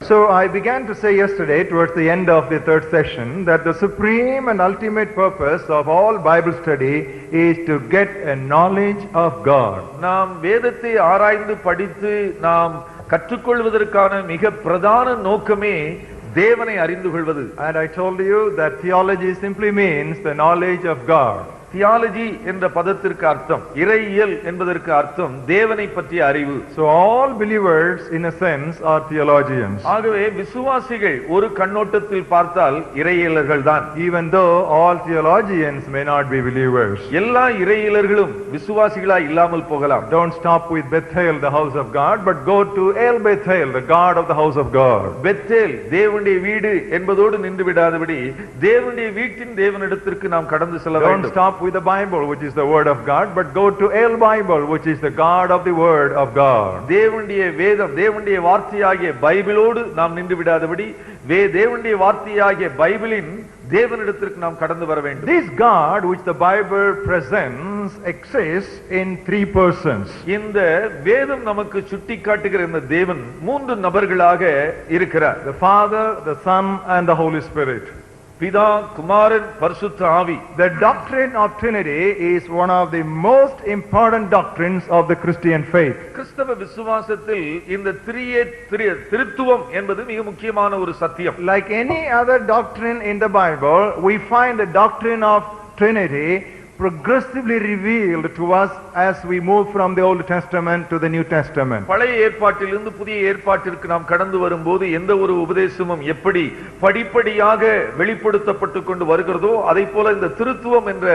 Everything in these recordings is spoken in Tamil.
So I began to say yesterday towards the end of the third session that the supreme and ultimate purpose of all Bible study is to get a knowledge of God. நாம் வேதத்தை ஆராய்ந்து படித்து நாம் கற்றுக்கொள்வதற்கான மிக பிரதான நோக்கமே தேவனை அறிந்து கொள்வது. And I told you that theology simply means the knowledge of God. Theology என்ற பதத்திற்கு அர்த்தம், இறையியல் என்பதற்கு அர்த்தம் தேவனை பற்றிய அறிவு. So all believers in a sense are theologians. ஆகவே விசுவாசிகள் ஒரு கண்ணோட்டத்தில் பார்த்தால் இறையியலர்கள் தான். Even though all theologians may not be believers. எல்லா இறையியலர்களும் விசுவாசிகளாய் இல்லாமல் போகலாம். Don't stop with Bethel, the house of God, but go to El Bethel, the God of the house of God. Bethel தேவனுடைய வீடு என்பதோடு நின்று விடாதபடி தேவனுடைய வீட்டின் தேவனிடத்திற்கு நாம் கடந்து செல்ல வேண்டும். Don't stop with the Bible, which is the word of God, but go to El Bible, which is the God of the word of God. தேவனுடைய வேதம், தேவனுடைய வார்த்தையாகிய பைபிளோடு நாம் நின்று விடாதபடி தேவனுடைய வார்த்தையாகிய பைபிளின் தேவனிடத்திற்கு நாம் கடந்து வர வேண்டும். This God which the Bible presents exists in three persons. இந்த வேதம் நமக்கு சுட்டிக்காட்டுகிற இந்த தேவன் மூன்று நபர்களாக இருக்கிறார். The Father, the Son and the Holy Spirit. பிதா, குமாரன், பரிசுத்த ஆவி. The doctrine of Trinity is one of the most important doctrines of the Christian faith. கிறிஸ்தவ விசுவாசத்தில் இந்த திருத்துவம் என்பது மிக முக்கியமான ஒரு சத்தியம். Like any other doctrine in the Bible, we find the doctrine of Trinity progressively revealed to us as we move from the Old Testament to the New Testament. பழைய ஏற்பாட்டிலிருந்து புதிய ஏற்பாட்டிற்கு நாம் கடந்து வரும்போது எந்த ஒரு உபதேசமும் எப்படி படிப்படியாக வெளிப்படுத்தப்பட்டு கொண்டு வருகிறதோ அதைப் போல இந்த திருத்துவம் என்ற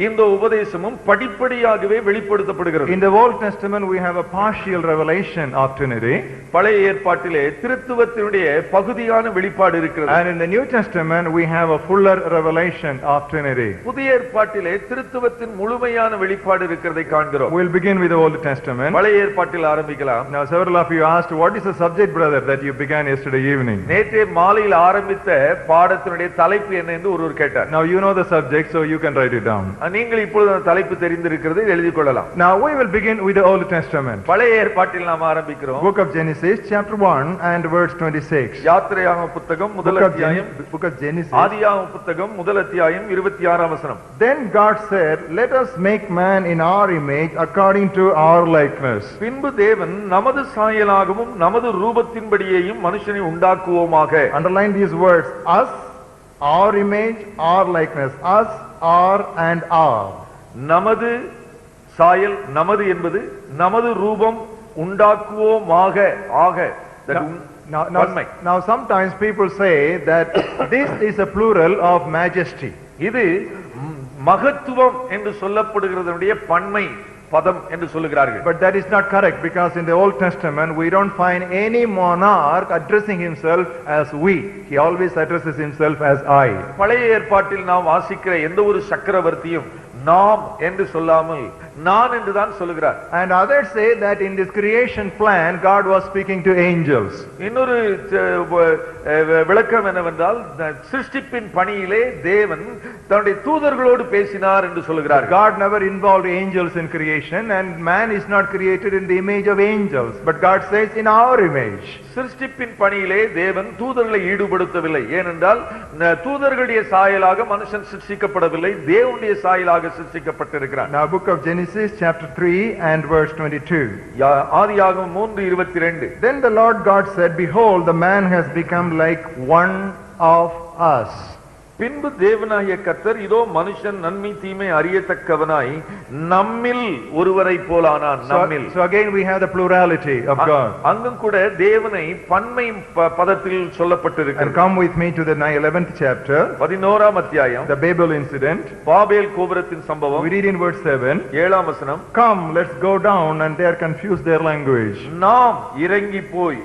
இந்த உபதேசமும் படிப்படியாகவே வெளிப்படுத்தப்படுகிறது. In the Old Testament we have a partial revelation of Trinity. பழைய ஏற்பாட்டிலே திருத்துவத்தினுடைய பகுதியான வெளிப்பாடு இருக்கிறது. And in the New Testament we have a fuller revelation of Trinity. புதிய ஏற்பாட்டிலே திருத்துவத்தின் முழுமையான வெளிப்பாடு இருக்கிறதை காண்கிறோம். We'll begin with the Old Testament. பழைய ஏற்பாட்டில் ஆரம்பிக்கலாம். Now several of you asked, what is the subject, brother, that you began yesterday evening? நேற்று மாலையில் ஆரம்பித்த பாடத்தினுடைய தலைப்பு என்ன என்று ஒருவர் கேட்டார். Now you know the subject, so you can write it down. நீங்கள் இப்பொழுது அந்த தலைப்பு தெரிந்திருக்கிறது, எழுதிக் கொள்ளலாம். Now we will begin with the Old Testament. பழைய ஏற்பாட்டில் நாம் ஆரம்பிக்கிறோம். Book of Genesis chapter 1 and verse 26. யாத்திரையாகம புத்தகம் முதல் அத்தியாயம். Book of Genesis. ஆதியாகம புத்தகம் முதல் அத்தியாயம் 26ஆம் வசனம். Then God said, let us make man in our image according to our likeness. பின்பு தேவன் நமது சாயலாகவும் நமது ரூபத்தின்படியேயும் மனுஷனை உண்டாக்குவோமாக. Underline these words, us, our image, our likeness. Us, our and our. நமது சாயல், நமது என்பது நமது ரூபம் உண்டாக்குவோமாக ஆக. Now sometimes people say that this is a plural of majesty. இது மகத்துவம் என்று சொல்லப்படுகிறதுடைய பன்மை பதம் என்று சொல்லுகிறார்கள். But that is not correct, because in the Old Testament we don't find any monarch addressing himself as we. He always addresses himself as I. பழைய ஏற்பாட்டில் நாம் வாசிக்கிற எந்த ஒரு சக்கரவர்த்தியும் நாம் என்று சொல்லாமல் நான் என்று தான் சொல்லுகிறார். And others say that in this creation plan God was speaking to angels. இன்னொரு விளக்கம் என்னவென்றால் சிருஷ்டிப்பின் பணியிலே தேவன் தன்னுடைய தூதர்களோடு பேசினார் என்று சொல்லுகிறார். God never involved angels in creation, and man is not created in the image of angels, but God says in our image. சிருஷ்டிப்பின் பணியிலே தேவன் தூதர்களை ஈடுபடுத்தவில்லை. ஏனென்றால் தூதர்களுடைய சாயலாக மனுஷன் சிருஷ்டிக்கப்படவில்லை, தேவனுடைய சாயலாக சிருஷ்டிக்கப்பட்டிருக்கிறார். Now book of Genesis chapter 3 and verse 22. ஆதியாகமம் 3:22. Then the Lord God said, behold, the man has become like one of us. பின்பு தேவனாகிய கர்த்தர் இதோ மனுஷன் நன்மை தீமை அறியத்தக்கவனாய் நம்மில் ஒருவரை போலானான். நம்மில். So again we have the plurality of God. அங்கும் கூட தேவனை பன்மை பதத்தில் சொல்லப்பட்டிருக்கிறது. And come with me to the 11th chapter. 11ஆம் அத்தியாயம். The Babel incident. பாபேல் கோபுரத்தின் சம்பவம். We read in verse 7. 7ஆம் வசனம். Come, let's go down, and they are confused their language. நாம் இறங்கி போய்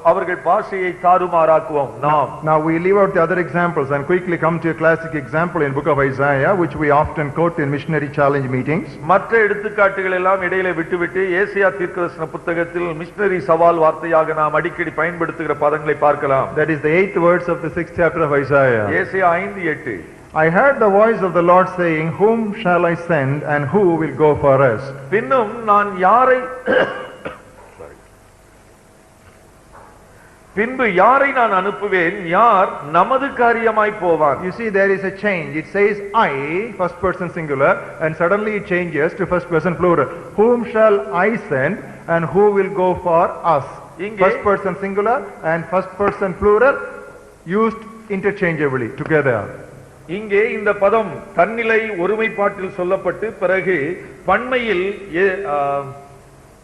அவர்கள் பாஷையை தாறுமாறாக்குவோம். நாம். Now we leave out the other examples and quickly come to a classic example in book of Isaiah, which we often quote in missionary challenge meetings. மற்ற எடுத்துக்காட்டுகள் எல்லாம் இடையில விட்டுவிட்டு ஏசாயா தீர்க்கதரிசன புத்தகத்தில் மிஷனரி சவால் வார்த்தையாக நாம் அடிக்கடி பயன்படுத்துகிற பதங்களை பார்க்கலாம். That is the 8th verse of the 6th chapter of Isaiah. ஏசாயா 5:8. I heard the voice of the Lord saying, whom shall I send and who will go for us? பின்னும் நான் யாரை பின்பு யாரை நான் அனுப்புவேன், யார் நமது காரியமாய் போவான். You see, there is a change. It says I, first person singular, and suddenly it changes to first person plural. Whom shall I send, and who will go for us? First person singular and first person plural used interchangeably together. இங்கே இந்த பதம் தன்னிலை ஒருமைப்பாட்டில் சொல்லப்பட்டு பிறகு பன்மையில்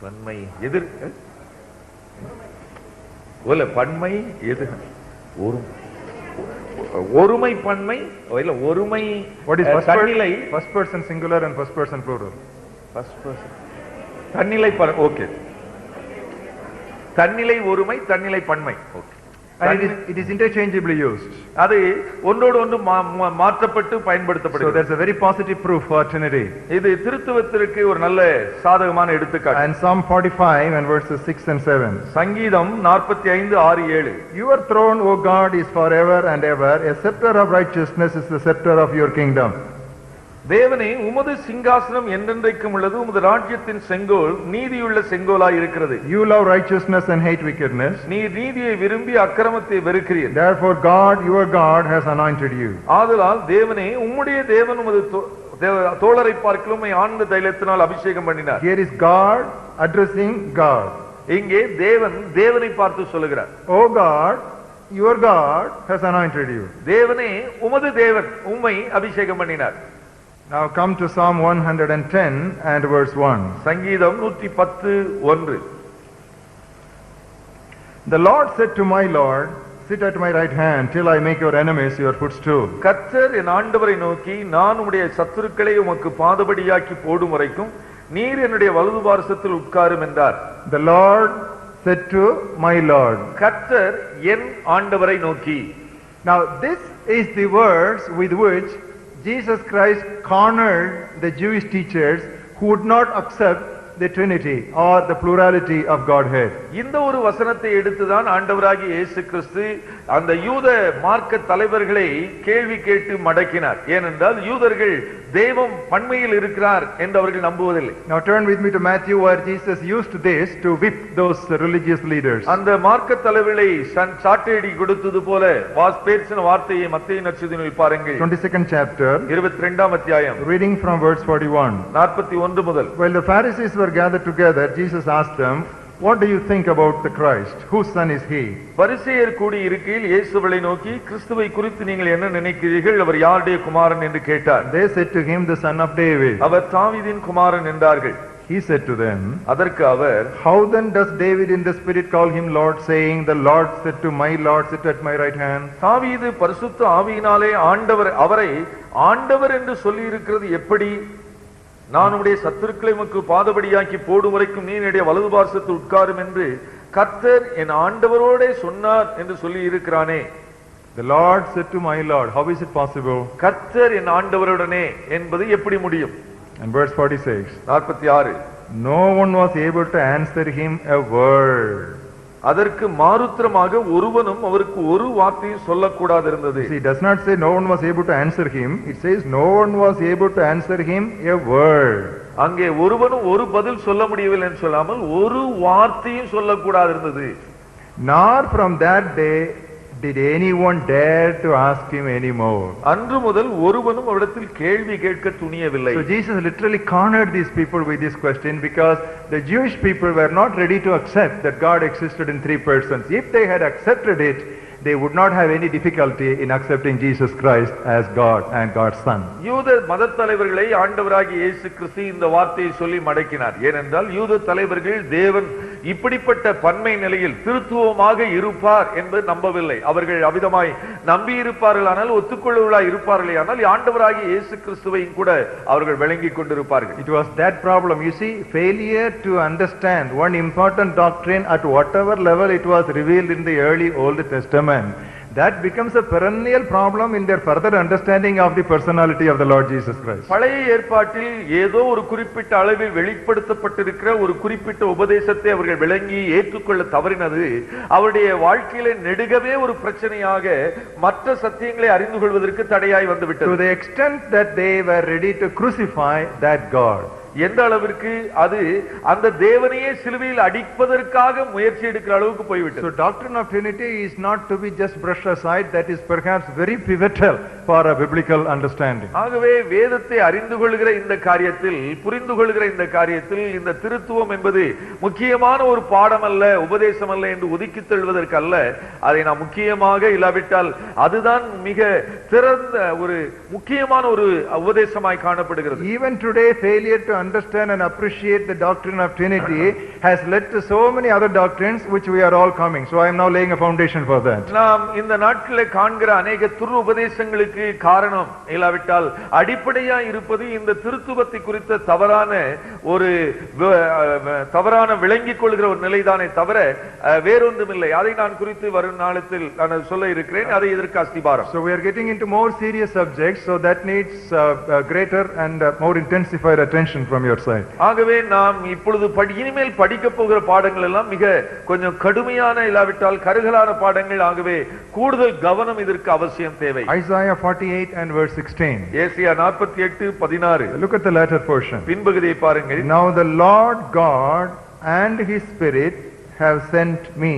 பன்மை எதிர் பன்மை எதிர் ஒருமை பன்மை இல்ல ஒருமை. What is தன்னிலை? First person singular and first person plural. First person தன்னிலை ஓகே, தன்னிலை ஒருமை தன்னிலை பன்மை. Okay, and it is interchangeably used. அது ஒன்றோடு ஒன்று மாற்றப்பட்டு பயன்படுத்தப்படுகிறது. So there's a very positive proof for Trinity. இது திருத்துவத்திற்கு ஒரு நல்ல சாதகமான எடுத்துக்காட்டு. And Psalm 45 and verses 6 and 7. சங்கீதம் 45 6 7. Your throne, O God, is forever and ever. A scepter of righteousness is the scepter of your kingdom. தேவனே, உமது சிங்காசனம் என்றென்றைக்கும் உள்ளது, உமது ராஜ்யத்தின் செங்கோல் நீதியுள்ள செங்கோலாய் இருக்கிறது. You love righteousness and hate wickedness. நீர் நீதியை விரும்பி அக்கிரமத்தை வெறுக்கிறீர். Therefore God, your God, has anointed you. ஆதலால் தேவனே, உம்முடைய தேவன் உமது தோழரை பார்க்கிலும் ஆனந்த தைலத்தினால் அபிஷேகம் பண்ணினார். Here is God addressing God. இங்கே தேவன் தேவனை பார்த்து சொல்லுகிறார். Oh God, your God has anointed you. தேவனே, உமது தேவன் உம்மை அபிஷேகம் பண்ணினார். Now come to Psalm 110 and verse 1. சங்கீதம் 110 1. The Lord said to my Lord, sit at my right hand till I make your enemies your footstool. கர்த்தர் என் ஆண்டவரை நோக்கி, நான் உம்முடைய சத்துருக்களை உமக்கு பாதபடியாக்கி போடும் வரைக்கும் நீர் என்னுடைய வலது பார்சத்தில் உட்காரும் என்றார். The Lord said to my Lord. கர்த்தர் என் ஆண்டவரை நோக்கி. Now this is the words with which Jesus Christ cornered the Jewish teachers who would not accept the Trinity or the plurality of Godhead. இந்த ஒரு வசனத்தை எடுத்துதான் ஆண்டவராகிய இயேசு கிறிஸ்து அந்த யூத மார்க்க தலைவர்களை கேள்வி கேட்டு மடக்கினார். ஏனென்றால் யூதர்கள் தெய்வம் பன்மையில் இருக்கிறார் என்று அவர்கள் நம்புவதில்லை. Now turn with me to Matthew, where Jesus used this to whip those religious leaders. அந்த மார்க்க தலைவர்களை சாட்டையடி கொடுத்தது போல பேசின வார்த்தையை மத்தேயு நற்செய்தியில் பாருங்கள். 22nd chapter, 22ஆம் அத்தியாயம், reading from verse 41. 41 முதல். While the Pharisees were gathered together, Jesus asked them, what do you think about the Christ? Whose son is he? பரிசேயர் கூடி இருக்கையில் இயேசுவை நோக்கி, கிறிஸ்துவை குறித்து நீங்கள் என்ன நினைக்கிறீர்கள்? அவர் யாருடைய குமாரன் என்று கேட்டார். They said to him, the son of David. அவர் தாவீதின் குமாரன் என்றார்கள். He said to them, அதற்கு அவர், how then does David in the spirit call him Lord, saying, the Lord said to my Lord, sit at my right hand? தாவீது பரிசுத்த ஆவியினாலே அவரை ஆண்டவர் என்று சொல்லி இருக்கிறது எப்படி? நான் உம்முடைய சத்துருக்களை உமக்கு பாதபடியாக்கி போடும் வரைக்கும் நீ என்னுடைய வலது பார்சத்தில் உட்காரும் என்று கர்த்தர் என் ஆண்டவரோடே சொன்னார் என்று சொல்லி இருக்கிறானே. The Lord said to my Lord. How is it possible? கர்த்தர் என் ஆண்டவருடனே என்பது எப்படி முடியும்? And verse 46. 46. No one was able to answer him a word. அதற்கு மாறுத்திரமாக ஒருவனும் அவருக்கு ஒரு வார்த்தையும் சொல்லக்கூடாது இருந்தது. See, it does not say no one was able to answer him. It says no one was able to answer him a word. அங்கே ஒருவனும் ஒரு பதில் சொல்ல முடியவில்லை என்று சொல்லாமல் ஒரு வார்த்தையும் சொல்லக்கூடாது இருந்தது. Nor from that day did anyone dare to ask him anymore. அன்று முதல் ஒருவனும் அவரிடத்தில் கேள்வி கேட்க துணியவில்லை. So Jesus literally cornered these people with this question, because the Jewish people were not ready to accept that God existed in three persons. If they had accepted it, they would not have any difficulty in accepting Jesus Christ as God and God's Son. யூத மத தலைவர்களை ஆண்டவராகிய இயேசு கிறிஸ்து இந்த வார்த்தையை சொல்லி மடக்கினார். ஏனென்றால் யூத தலைவர்கள் தேவன் இப்படிப்பட்ட பன்மை நிலையில் திருத்துவமாக இருப்பார் என்று நம்பவில்லை. அவர்கள் அவிதமாய் நம்பி இருப்பார்கள், ஆனால் ஒத்துக்கொள்ளுவர்களாய் இருப்பார்களே, ஆனால் ஆண்டவராகிய இயேசு கிறிஸ்துவையும் கூட அவர்கள் விளங்கிக் கொண்டிருப்பார்கள். It was that problem. You see, failure to understand one important doctrine at whatever level it was revealed in the early Old Testament, that becomes a perennial problem in their further understanding of the personality of the Lord Jesus Christ. பழைய ஏற்பாட்டில் ஏதோ ஒரு குறிப்பிட்ட அளவில் வெளிப்படுத்தப்பட்டிருக்கிற ஒரு குறிப்பிட்ட உபதேசத்தை அவர்கள் விளங்கி ஏற்றுக்கொள்ள தவறினது அவருடைய வாழ்க்கையில நெடுகவே ஒரு பிரச்சனையாக மற்ற சத்தியங்களை அறிந்து கொள்வதற்கு தடையாய் வந்துவிட்டது. To the extent that they were ready to crucify that God. எந்த அளவிற்கு அது அந்த தேவனையே சிலுவையில் அடிப்பதற்காக முயற்சி எடுக்கிற அளவுக்கு போய்விட்டது. So doctrine of Trinity is not to be just brushed aside. That is perhaps very pivotal for a biblical understanding. ஆகவே வேதத்தை அறிந்து கொள்கிற இந்த காரியத்தில், புரிந்து கொள்கிற இந்த காரியத்தில் இந்த திருத்துவம் என்பது முக்கியமான ஒரு பாடம் அல்ல, உபதேசம் அல்ல என்று ஒதுக்கி தள்ளுவதற்கு அல்ல. அதை நாம் முக்கியமாக இல்லாவிட்டால் அதுதான் மிக திறந்த ஒரு முக்கியமான ஒரு உபதேசமாய் காணப்படுகிறது. Even today, failure to understand and appreciate the doctrine of Trinity has led to so many other doctrines which we are all coming. So I am now laying a foundation for that. நாம் இந்த நாட்களில் காண்கிற அநேக துரு உபதேசங்களுக்கு காரணம் இல்லாவிட்டால் அடிப்படையா இருப்பது இந்த திருத்துவத்தை குறித்த தவறான விளங்கிக் கொள்கிற ஒரு நிலைதானே தவிர வேறொன்றுமில்லை. அதை நான் குறித்து வரும் நாளத்தில் நான் சொல்ல இருக்கிறேன். அதை இதற்கு அஸ்திபாரம். So we are getting into more serious subjects, so that needs greater and more intensified attention from your side. ஆகவே நாம் இப்பொழுது இனிமேல் படிக்க போகிற பாடங்கள் எல்லாம் மிக கொஞ்சம் கடுமையான இல்லாவிட்டால் கருகலான பாடங்கள். ஆகவே கூடுதல் கவனம் இதற்கு அவசியம் தேவை. Isaiah 48 and verse 16. ஏசாயா 48:16. Look at the latter portion. பின்பகுதியை பாருங்கள். Now the Lord God and his Spirit have sent me.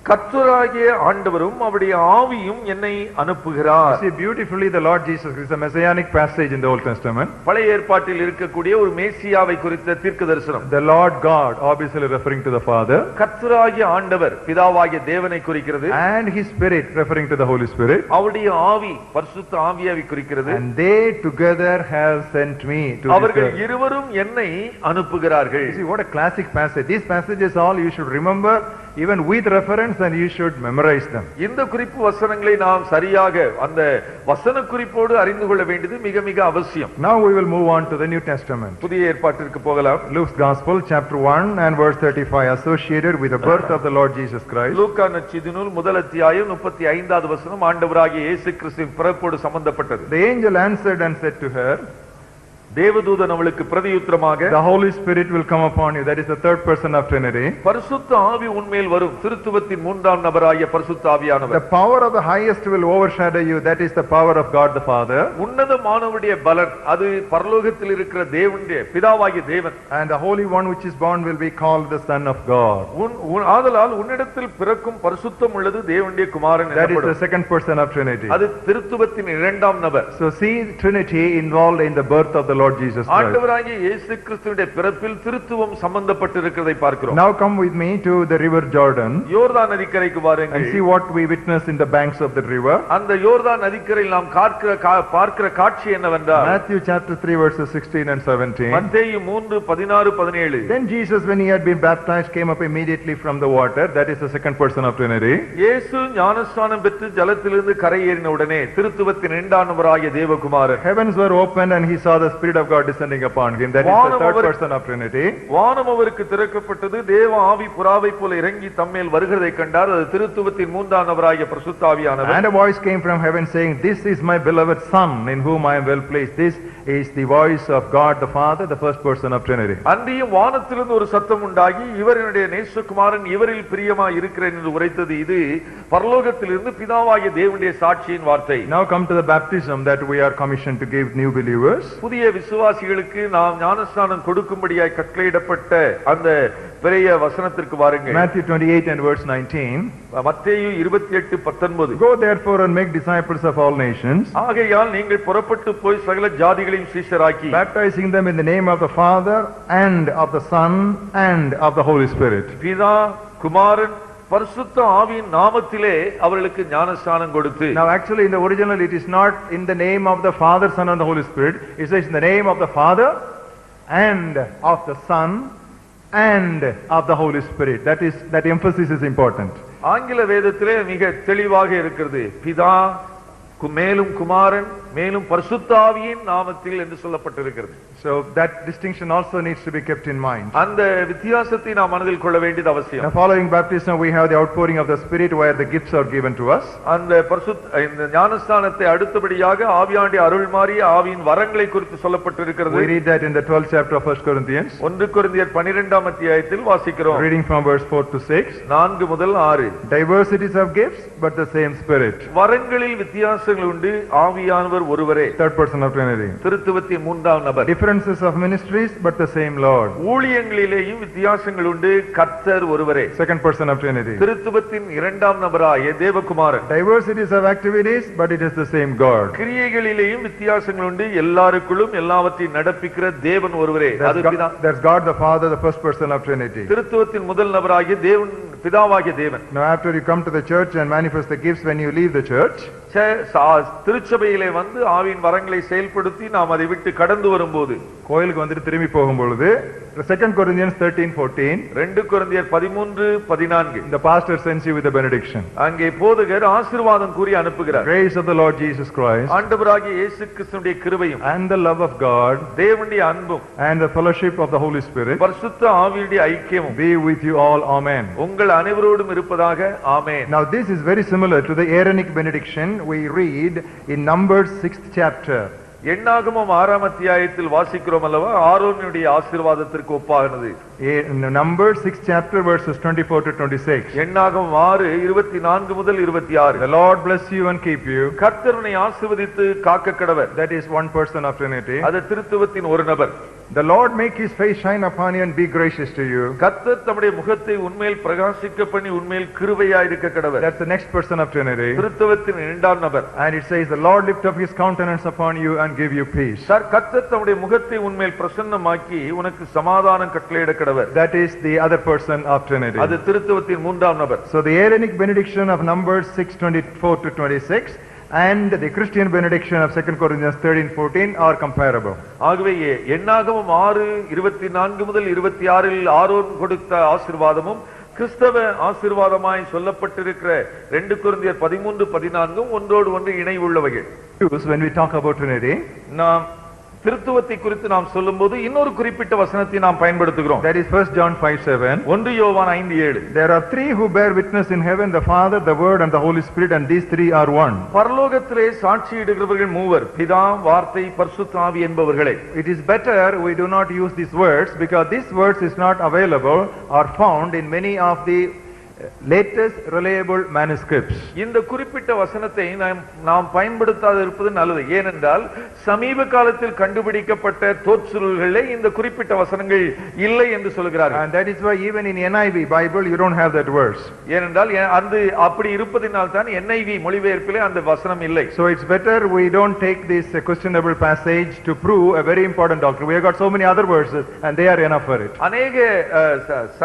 கர்த்தராகிய ஆண்டவரும் அவருடைய ஆவியும் என்னை அனுப்புகிறார். See beautifully the Lord Jesus Christ, a messianic passage in the Old Testament. பழைய ஏற்பாட்டில் இருக்கக்கூடிய ஒரு மேசியாவை குறித்த தீர்க்கதரிசனம். The Lord God, obviously referring to the Father. கர்த்தராகிய ஆண்டவர் பிதாவாகிய தேவனை குறிக்கிறது. And his Spirit, referring to the Holy Spirit. அவருடைய ஆவி பரிசுத்த ஆவியாவை குறிக்கிறது. And they together have sent me to அவர்கள் இருவரும் என்னை அனுப்புகிறார்கள். See what a classic passage. These passages all you should remember even with reference, and you should memorize them. இந்த குறிப்பு வசனங்களை நாம் சரியாக அந்த வசன குறிப்போடு அறிந்து கொள்ள வேண்டியது மிக மிக அவசியம். Now we will move on to the New Testament. புதிய ஏற்பாட்டிற்கு போகலாம். Luke's Gospel chapter 1 and verse 35, associated with the birth of the Lord Jesus Christ. லூக்கா நற்செய்தி நூல் முதல் அத்தியாயம் 35வது வசனம் ஆண்டவராகிய இயேசு கிறிஸ்துவின் பிறப்போடு சம்பந்தப்பட்டது. The angel answered and said to her, தேவதூதன் அவளுக்கு பிரதியுத்தரமாக, the Holy Spirit will come upon you. That is the third person of Trinity. பரிசுத்த ஆவி உன்மேல் வரும். திருத்துவத்தின் மூன்றாம் நபராகிய பரிசுத்த ஆவியானவர். The power of the highest will overshadow you. That is the power of God the Father. உன்னதமானவருடைய பலன் அது பரலோகத்தில் இருக்கிற தேவனுடைய பிதாவாகிய தேவன். And the Holy One which is born will be called the Son of God. ஆதலால் உன்னிடத்தில் பிறக்கும் பரிசுத்தம் உள்ளது தேவனுடைய குமாரன் That is எனப்படும். the second person of Trinity. அது திருத்துவத்தின் இரண்டாம் நபர். So see Trinity involved in the birth of the Lord Jesus Christ. ஆண்டவராகிய இயேசு கிறிஸ்துவின் பிறப்பில் திருத்துவம் சம்பந்தப்பட்டிருக்கிறதை பார்க்கிறோம். Now come with me to the river Jordan. யோர்தான் நதிக்கரைக்கு வாருங்கள். And see what we witness in the banks of the river. அந்த யோர்தான் நதிக்கரையில் நாம் பார்க்கிற காட்சி என்னவென்றால் Matthew chapter 3 verses 16 and 17. மத்தேயு 3:16-17. Then Jesus, when he had been baptized, came up immediately from the water. That is the second person of Trinity. இயேசு ஞானஸ்நானம் பெற்று ஜலத்திலிருந்து கரையேறின உடனே திருத்துவத்தின் இரண்டாம் நபராகிய தேவகுமாரன். Heavens were opened and he saw the Spirit of God descending upon him. That is the third person of Trinity. வானம் அவருக்கு திறக்கப்பட்டது. தேவ ஆவி புறாவை போல இறங்கி தம்மேல் வருகிறதை கண்டார். அது திருத்துவத்தின் மூன்றாம் நபராகிய பரிசுத்த ஆவியானவர். And a voice came from heaven saying, "This is my beloved Son, in whom I am well pleased." This is the voice of God the Father, the first person of Trinity. அன்றியும் வானத்திலிருந்து ஒரு சத்தம் உண்டாகி, இவர் என்னுடைய நேசகுமாரன், இவரில் பிரியமாய் இருக்கிறேன் என்று உரைத்தது. இது பரலோகத்திலிருந்து பிதாவாகிய தேவனுடைய சாட்சியின் வார்த்தை. Now come to the baptism that we are commissioned to give new believers. புதிய விசுவாசிகளுக்கு நாம் ஞானஸ்நானம் கொடுக்கும்படியாய் கட்டளையிடப்பட்ட அந்த பெரிய வசனத்திற்கு வாருங்கள். Matthew 28 and verse 19. மத்தேயு 28:19. Go therefore and make disciples of all nations, ஆகையால் நீங்கள் புறப்பட்டு போய் சகல ஜாதிகளையும் சீஷராக்கி, baptizing them in the name of the Father and of the Son and of the Holy Spirit. பிதா குமாரன் பரிசுத்த ஆவியின் நாமத்திலே அவர்களுக்கு ஞானஸ்நானம் கொடுத்து. Now actually in the original it is not in the name of the Father, Son and the Holy Spirit. It says in the name of the Father and of the Son and of the Holy Spirit. That emphasis is important. ஆங்கில வேதத்திலே மிக தெளிவாக இருக்கிறது. பிதா மேலும் குமாரன் மேலும் பரிசுத்த ஆவியின் நாமத்தில் என்று சொல்லப்பட்டிருக்கிறது. So that distinction also needs to be kept in mind. அந்த வித்தியாசத்தை நாம் மனதில் கொள்ள வேண்டியது அவசியம். Now following baptism we have the outpouring of the Spirit where the gifts are given to us. அந்த இந்த ஞானஸ்நானத்தை அடுத்தபடியாக ஆவியாண்டிய அருள்மாறிய ஆவியின் வரங்களை குறித்து சொல்லப்பட்டிருக்கிறது. We read that in the 12th chapter of 1 Corinthians. 1 கொரிந்தியர் 12ஆம் அத்தியாயத்தில் வாசிக்கிறோம். Reading from verse 4 to 6. 4 முதல் 6. Diversities of gifts but the same Spirit. வரங்களில் வித்தியாசங்கள் உண்டு, ஆவியானவர் ஒருவரே. Third person of Trinity. திருத்துவத்தின் 3ஆம் நபர். Differences of ministries but the same Lord. ஊழியங்களிலேயும் வித்தியாசங்கள் உண்டு, கர்த்தர் ஒருவரே. Second person of Trinity. திருத்துவத்தின் 2ஆம் நபராகிய தேவகுமாரன். Diversities of activities but it is the same God. கிரியைகளிலேயும் வித்தியாசங்கள் உண்டு, எல்லாருக்குள்ளும் எல்லாவற்றையும் நடப்பிக்கிற தேவன் ஒருவரே. That's God the Father, the first person of Trinity. திருத்துவத்தின் முதல் நபராகிய தேவன் பிதாவாகிய தேவன். Now after you come to the church and manifest the gifts when you leave the church, திருச்சபையிலே வந்து ஆவியின் வரங்களை செயல்படுத்தி நாம் அதை விட்டு கடந்து வரும்போது, கோயிலுக்கு வந்துட்டு திரும்பி போகும்பொழுது 2 Corinthians 13:14, 2 கொரிந்தியர் 13:14, the pastor sends you with a benediction. அங்கே போதகர் ஆசீர்வாதம் கூறி அனுப்புகிறார். Grace of the Lord Jesus Christ, ஆண்டவராகிய இயேசு கிறிஸ்துவின் கிருபையும் and the love of God, தேவனுடைய அன்பும், and the fellowship of the Holy Spirit பரிசுத்த ஆவியுடைய ஐக்கியமும் be with you all. Amen. உங்கள் அனைவரோடும் இருப்பதாக. ஆமென். Now this is very similar to the Aaronic benediction we read in Numbers 6th chapter. எண்ணாகமம் 6ஆம் அத்தியாயத்தில் வாசிக்கிறோம் அல்லவா, ஆரோனுடைய ஆசீர்வாதத்திற்கு ஒப்பானது. Numbers 6th chapter verses 24 to 26. எண்ணாகமம் 6:24 முதல் 26. The Lord bless you and keep you. கர்த்தர் உன்னை ஆசீர்வதித்து காக்க கடவர். That is one person of Trinity. அது திருத்துவத்தின் ஒரு நபர். The Lord make his face shine upon you and be gracious to you. கர்த்தர் தம்முடைய முகத்தை உன்மேல் பிரகாசிக்க பண்ணி உன்மேல் கிருபையாய் இருக்க கடவர். That's the next person of Trinity. திருத்துவத்தின் 2ஆம் நபர். And it says the Lord lift up his countenance upon you and give you peace. கர்த்தர் தம்முடைய முகத்தை உன்மேல் பிரசன்னமாக்கி உனக்கு சமாதானம் கட்டளையிட கடவர். That is the other person of Trinity. அது திருத்துவத்தின் 3ஆம் நபர். So the Aaronic benediction of Numbers 6:24 to 26 and the Christian benediction of 2 Corinthians 13:14 are comparable. ஆகவே எண்ணாகமம் 6:24 முதல் 26 ஆரோன் கொடுத்த ஆசீர்வாதமும் கிறிஸ்தவ ஆசீர்வாதமாய் சொல்லப்பட்டிருக்கிற 2 கொரிந்தியர் 13:14 ஒன்றோடு ஒன்று இணைவுள்ளவைகள். When we talk about Trinity, நாம் திருத்துவத்தை குறித்து நாம் சொல்லும்போது இன்னொரு குறிப்பிட்ட வசனத்தை நாம் பயன்படுத்துகிறோம். That is 1 John 5:7. 1 யோவான் 5:7. There are three who bear witness in heaven, the Father, the Word and the Holy Spirit, and these three are one. பரலோகத்திலே சாட்சியிடுகிறவர்கள் மூவர், பிதா, வார்த்தை, பரிசுத்த ஆவி என்பவர்களே. It is better we do not use these words because these words is not available or found in many of the latest reliable manuscripts. இந்த குறிப்பிட்ட வசனத்தை நாம் பயன்படுத்தாது இருப்பது நல்லது. ஏனென்றால் சமீப காலத்தில் கண்டுபிடிக்கப்பட்ட தோற்றுதல்களிலே இந்த குறிப்பிட்ட வசனங்கள் இல்லை என்று சொல்கிறார்கள். And that is why even in NIV Bible you don't have that verse. ஏனென்றால் அந்த அப்படி இருப்பதினால் தான் NIV மொழிபெயர்ப்பிலே அந்த வசனம் இல்லை. So it's better we don't take this questionable passage to prove a very important doctrine. We have got so many other verses and they are enough for it. அநேக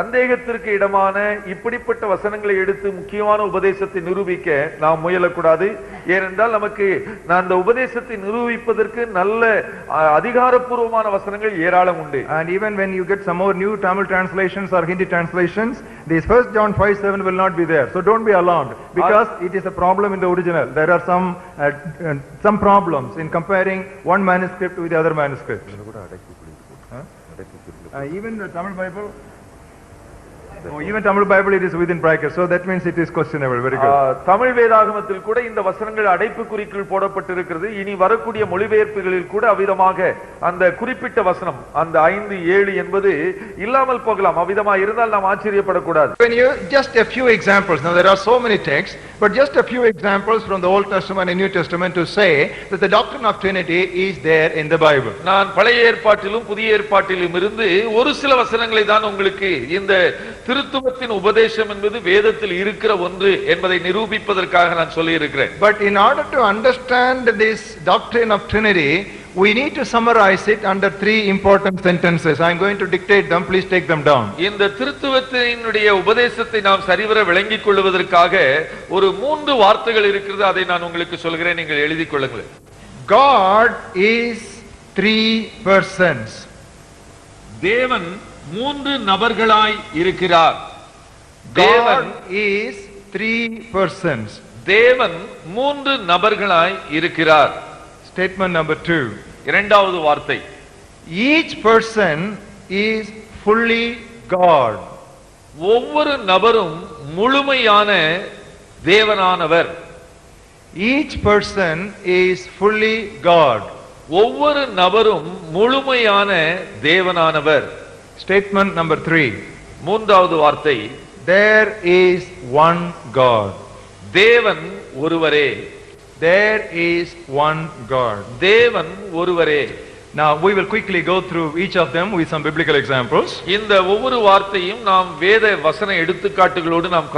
சந்தேகத்திற்கு இடமான இப்படிப்பட்ட வசனங்களை எடுத்து முக்கியமான உபதேசத்தை நிரூபிக்க நாம் முயலக்கூடாது. ஏனென்றால் நமக்கு அந்த உபதேசத்தை நிரூபிப்பதற்கு நல்ல அதிகாரப்பூர்வமான வசனங்கள் ஏராளம் உண்டு. And even when you get some more new Tamil translations or Hindi translations, this 1 John 5:7 will not be there. So don't be alarmed because it is a problem in the original. There are some problems in comparing one manuscript with the other manuscript. Even the Tamil Bible, even Tamil Bible it is within brackets, so that means it is questionable. Very good. Tamil வேதாகமத்தில் கூட இந்த வசனங்கள் அடைப்புக்குறிக்குள் போடப்பட்டிருக்கிறது. இனி வரக்கூடிய மொழிபெயர்ப்புகளில் கூட அவ்விதமாக அந்த குறிப்பிட்ட வசனம் அந்த 5:7 என்பது இல்லாமல் போகலாம். அவ்விதமா இருந்தால் நாம் ஆச்சரியப்படக்கூடாது. When you just a few examples, now there are so many texts, but just a few examples from the Old Testament and New Testament to say that the doctrine of Trinity is there in the Bible. நான் பழைய ஏற்பாட்டிலும் புதிய ஏற்பாட்டிலும் இருந்து ஒரு சில வசனங்களை தான் உங்களுக்கு இந்த திருத்துவத்தின் உபதேசம் என்பது வேதத்தில் இருக்கிற ஒன்று என்பதை நிரூபிப்பதற்காக நான் சொல்லி இருக்கிறேன். But in order to understand this doctrine of Trinity, we need to summarize it under three important sentences. I am going to dictate them, please take them down. இந்த திருத்துவத்தினுடைய உபதேசத்தை நாம் சரிவர விளங்கிக் கொள்வதற்காக ஒரு 3 வார்த்தைகள் இருக்கிறது. அதை நான் உங்களுக்கு சொல்கிறேன், நீங்கள் எழுதிக் கொள்ளுங்கள். God is 3 persons. தேவன் 3 நபர்களாய் இருக்கிறார். God is 3 persons. தேவன் மூன்று நபர்களாய் இருக்கிறார். Statement number 2. இரண்டாவது வார்த்தை, Each person is fully God. ஒவ்வொரு நபரும் முழுமையான தேவனானவர். Each person is fully God. ஒவ்வொரு நபரும் முழுமையான தேவனானவர். Statement number 3. மூன்றாவது வார்த்தை, There is one God. தேவன் ஒருவரே. There is one God. தேவன் ஒருவரே. Now we will quickly go through each of them with some biblical examples. இந்த ஒவ்வொரு வார்த்தையும் நாம் வேத வசன எடுத்துக்காட்டுகளோடு நாம்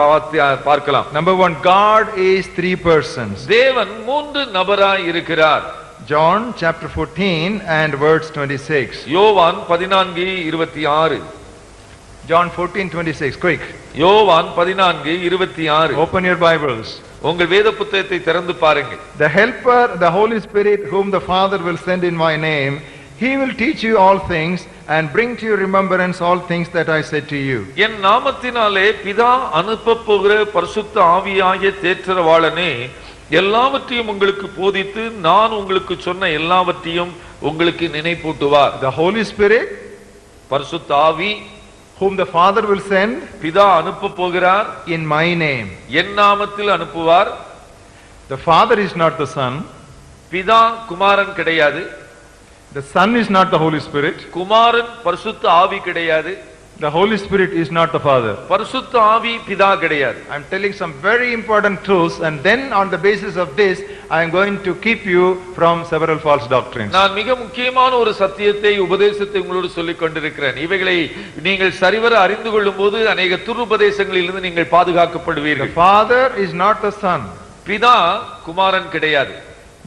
பார்க்கலாம். Number 1, God is three persons. தேவன் மூன்று நபராய் இருக்கிறார். John chapter 14 and verse 26. யோவான் 14:26. John 14:26, quick. யோவான் 14:26. Open your Bibles. உங்கள் வேத புத்தகத்தை திறந்து பாருங்கள். The helper, the Holy Spirit, whom the Father will send in my name, he will teach you all things and bring to your remembrance all things that I said to you. என் நாமத்தினாலே பிதா அனுப்பப் போகிற பரிசுத்த ஆவியாகிய தேற்றரவாளனே எல்லாவற்றையும் உங்களுக்கு போதித்து நான் உங்களுக்கு சொன்ன எல்லாவற்றையும் உங்களுக்கு நினைப்பூட்டுவார். The Holy Spirit, பரிசுத்த ஆவி, whom the Father will send பிதா அனுப்பப் போகிறார், in my name. என் நாமத்தில் அனுப்புவார். The Father is not the Son. பிதா குமாரன் கிடையாது. The Son is not the Holy Spirit. குமாரன் பரிசுத்த ஆவி கிடையாது. The Holy Spirit is not the Father. பரிசுத்த ஆவி பிதா கிடையாது. I am telling some very important truths, and then on the basis of this I am going to keep you from several false doctrines. நான் மிக முக்கியமான ஒரு சத்தியத்தை உபதேசத்தை உங்களோடு சொல்லிக் கொண்டிருக்கிறேன். இவைகளை நீங்கள் சரிவர அறிந்து கொள்ளும்போது அநேக துருபதேசங்களிலிருந்து நீங்கள் பாதுகாக்கப்படுவீர்கள். The Father is not the Son. பிதா குமாரன் கிடையாது.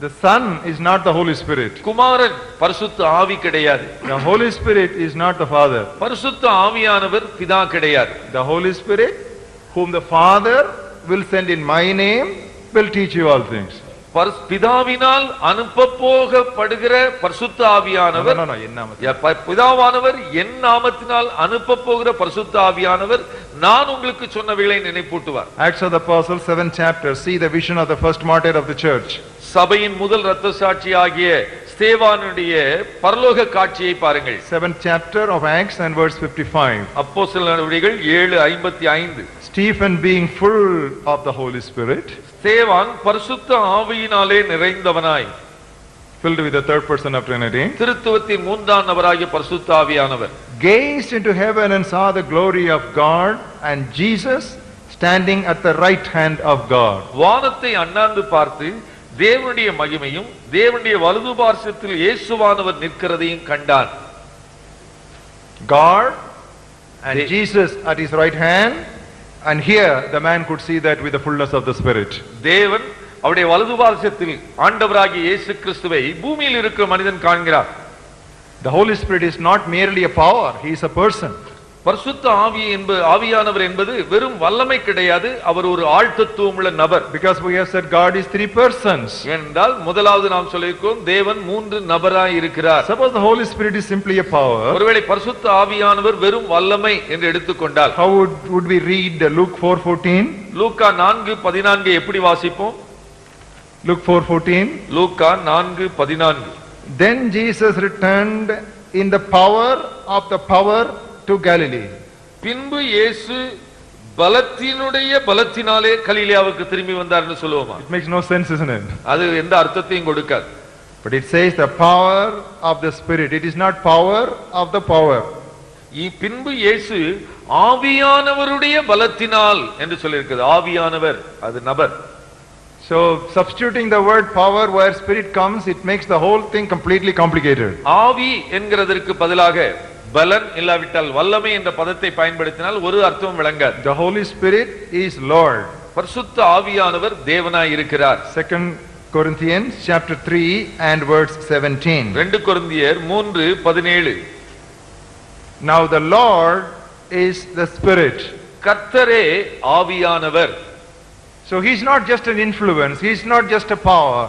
The Son is not the Holy Spirit. குமாரன் பரிசுத்த ஆவி கிடையாது. The Holy Spirit is not the Father. பரிசுத்த ஆவியானவர் பிதா கிடையாது. The Holy Spirit, whom the Father will send in my name, will teach you all things. பிதாவினால் அனுப்பப் போகப்படுகிற பரிசுத்த ஆவியானவர், No, என் நாமத்தில். பிதாவானவர் என் நாமத்தினால் அனுப்பப் போகிற பரிசுத்த ஆவியானவர் நான் உங்களுக்கு சொன்னவைகளை நினைப்பூட்டுவார். Acts of the Apostles 7th chapter, see the vision of the first martyr of the church. சபையின் முதல் இரத்த சாட்சி ஆகிய ஸ்தேவானுடைய பரலோக காட்சியை பாருங்கள். 7th chapter of Acts and verse 55. அப்போஸ்தலர் நடவடிக்கைகள் 7:55. Stephen being full of the Holy Spirit, ஸ்தேவான் பரிசுத்த ஆவியினாலே நிறைந்தவனாய், filled with the third person of Trinity, திருத்துவத்தின் மூன்றாம் நபராகிய பரிசுத்த ஆவியானவர், gazed into heaven and saw the glory of God and Jesus standing at the right hand of God. வானத்தை அண்ணாந்து பார்த்து தேவனுடைய மகிமையும் தேவனுடைய வலது பார்சத்தில் இயேசுவானவர் நிற்கிறதையும் கண்டான். God and Jesus at his right hand, and here the man could see that with the fullness of the Spirit. தேவன் அவருடைய வலது பார்சத்தில் ஆண்டவராகிய இயேசு கிறிஸ்துவை பூமியில் இருக்கிற மனிதன் காண்கிறார். The Holy Spirit is not merely a power, he is a person. பரிசுத்த ஆவியானவர் என்பது வெறும் வல்லமை கிடையாது, அவர் ஒரு ஆழ்த்தத்துவம் உள்ள நபர். Because we have said God is three persons. என்றால் முதலாவது நாம் சொல்லியிருக்கோம் தேவன் மூன்று நபராய் இருக்கிறார். Suppose the Holy Spirit is simply a power. ஒருவேளை பரிசுத்த ஆவியானவர் வெறும் வல்லமை என்று எடுத்துக்கொண்டால் how would we read Luke 4:14? லூக்கா 4:14 எப்படி வாசிப்போம்? Luke 4:14. Luca 4:14. Then Jesus returned in the power of the power to Galilee. பின்பு இயேசு பலத்தினாலே கலிலேயாவுக்கு திரும்பி வந்தார்னு சொல்லுவோமா? It makes no sense, isn't it? அது எந்த அர்த்தத்தையும் கொடுக்காது. But it says the power of the Spirit. It is not power of the power. பின்பு இயேசு ஆவியானவருடைய பலத்தினால் என்று சொல்லியிருக்கிறது. ஆவியானவர் அது நபர். So substituting the word power where Spirit comes, it makes the whole thing completely complicated. ஆவி என்கிறதற்கு பதிலாக பலன் இல்லாவிட்டால் வல்லமை என்ற பதத்தை பயன்படுத்தினால் ஒரு அர்த்தமும் விளங்காது. The Holy Spirit is Lord. பரிசுத்த ஆவியானவர் தேவனாய் இருக்கிறார். 2 Corinthians chapter 3 and verse 17. 2 கொரிந்தியர் 3:17. Now the Lord is the Spirit. கர்த்தரே ஆவியானவர். So he is not just an influence, he is not just a power,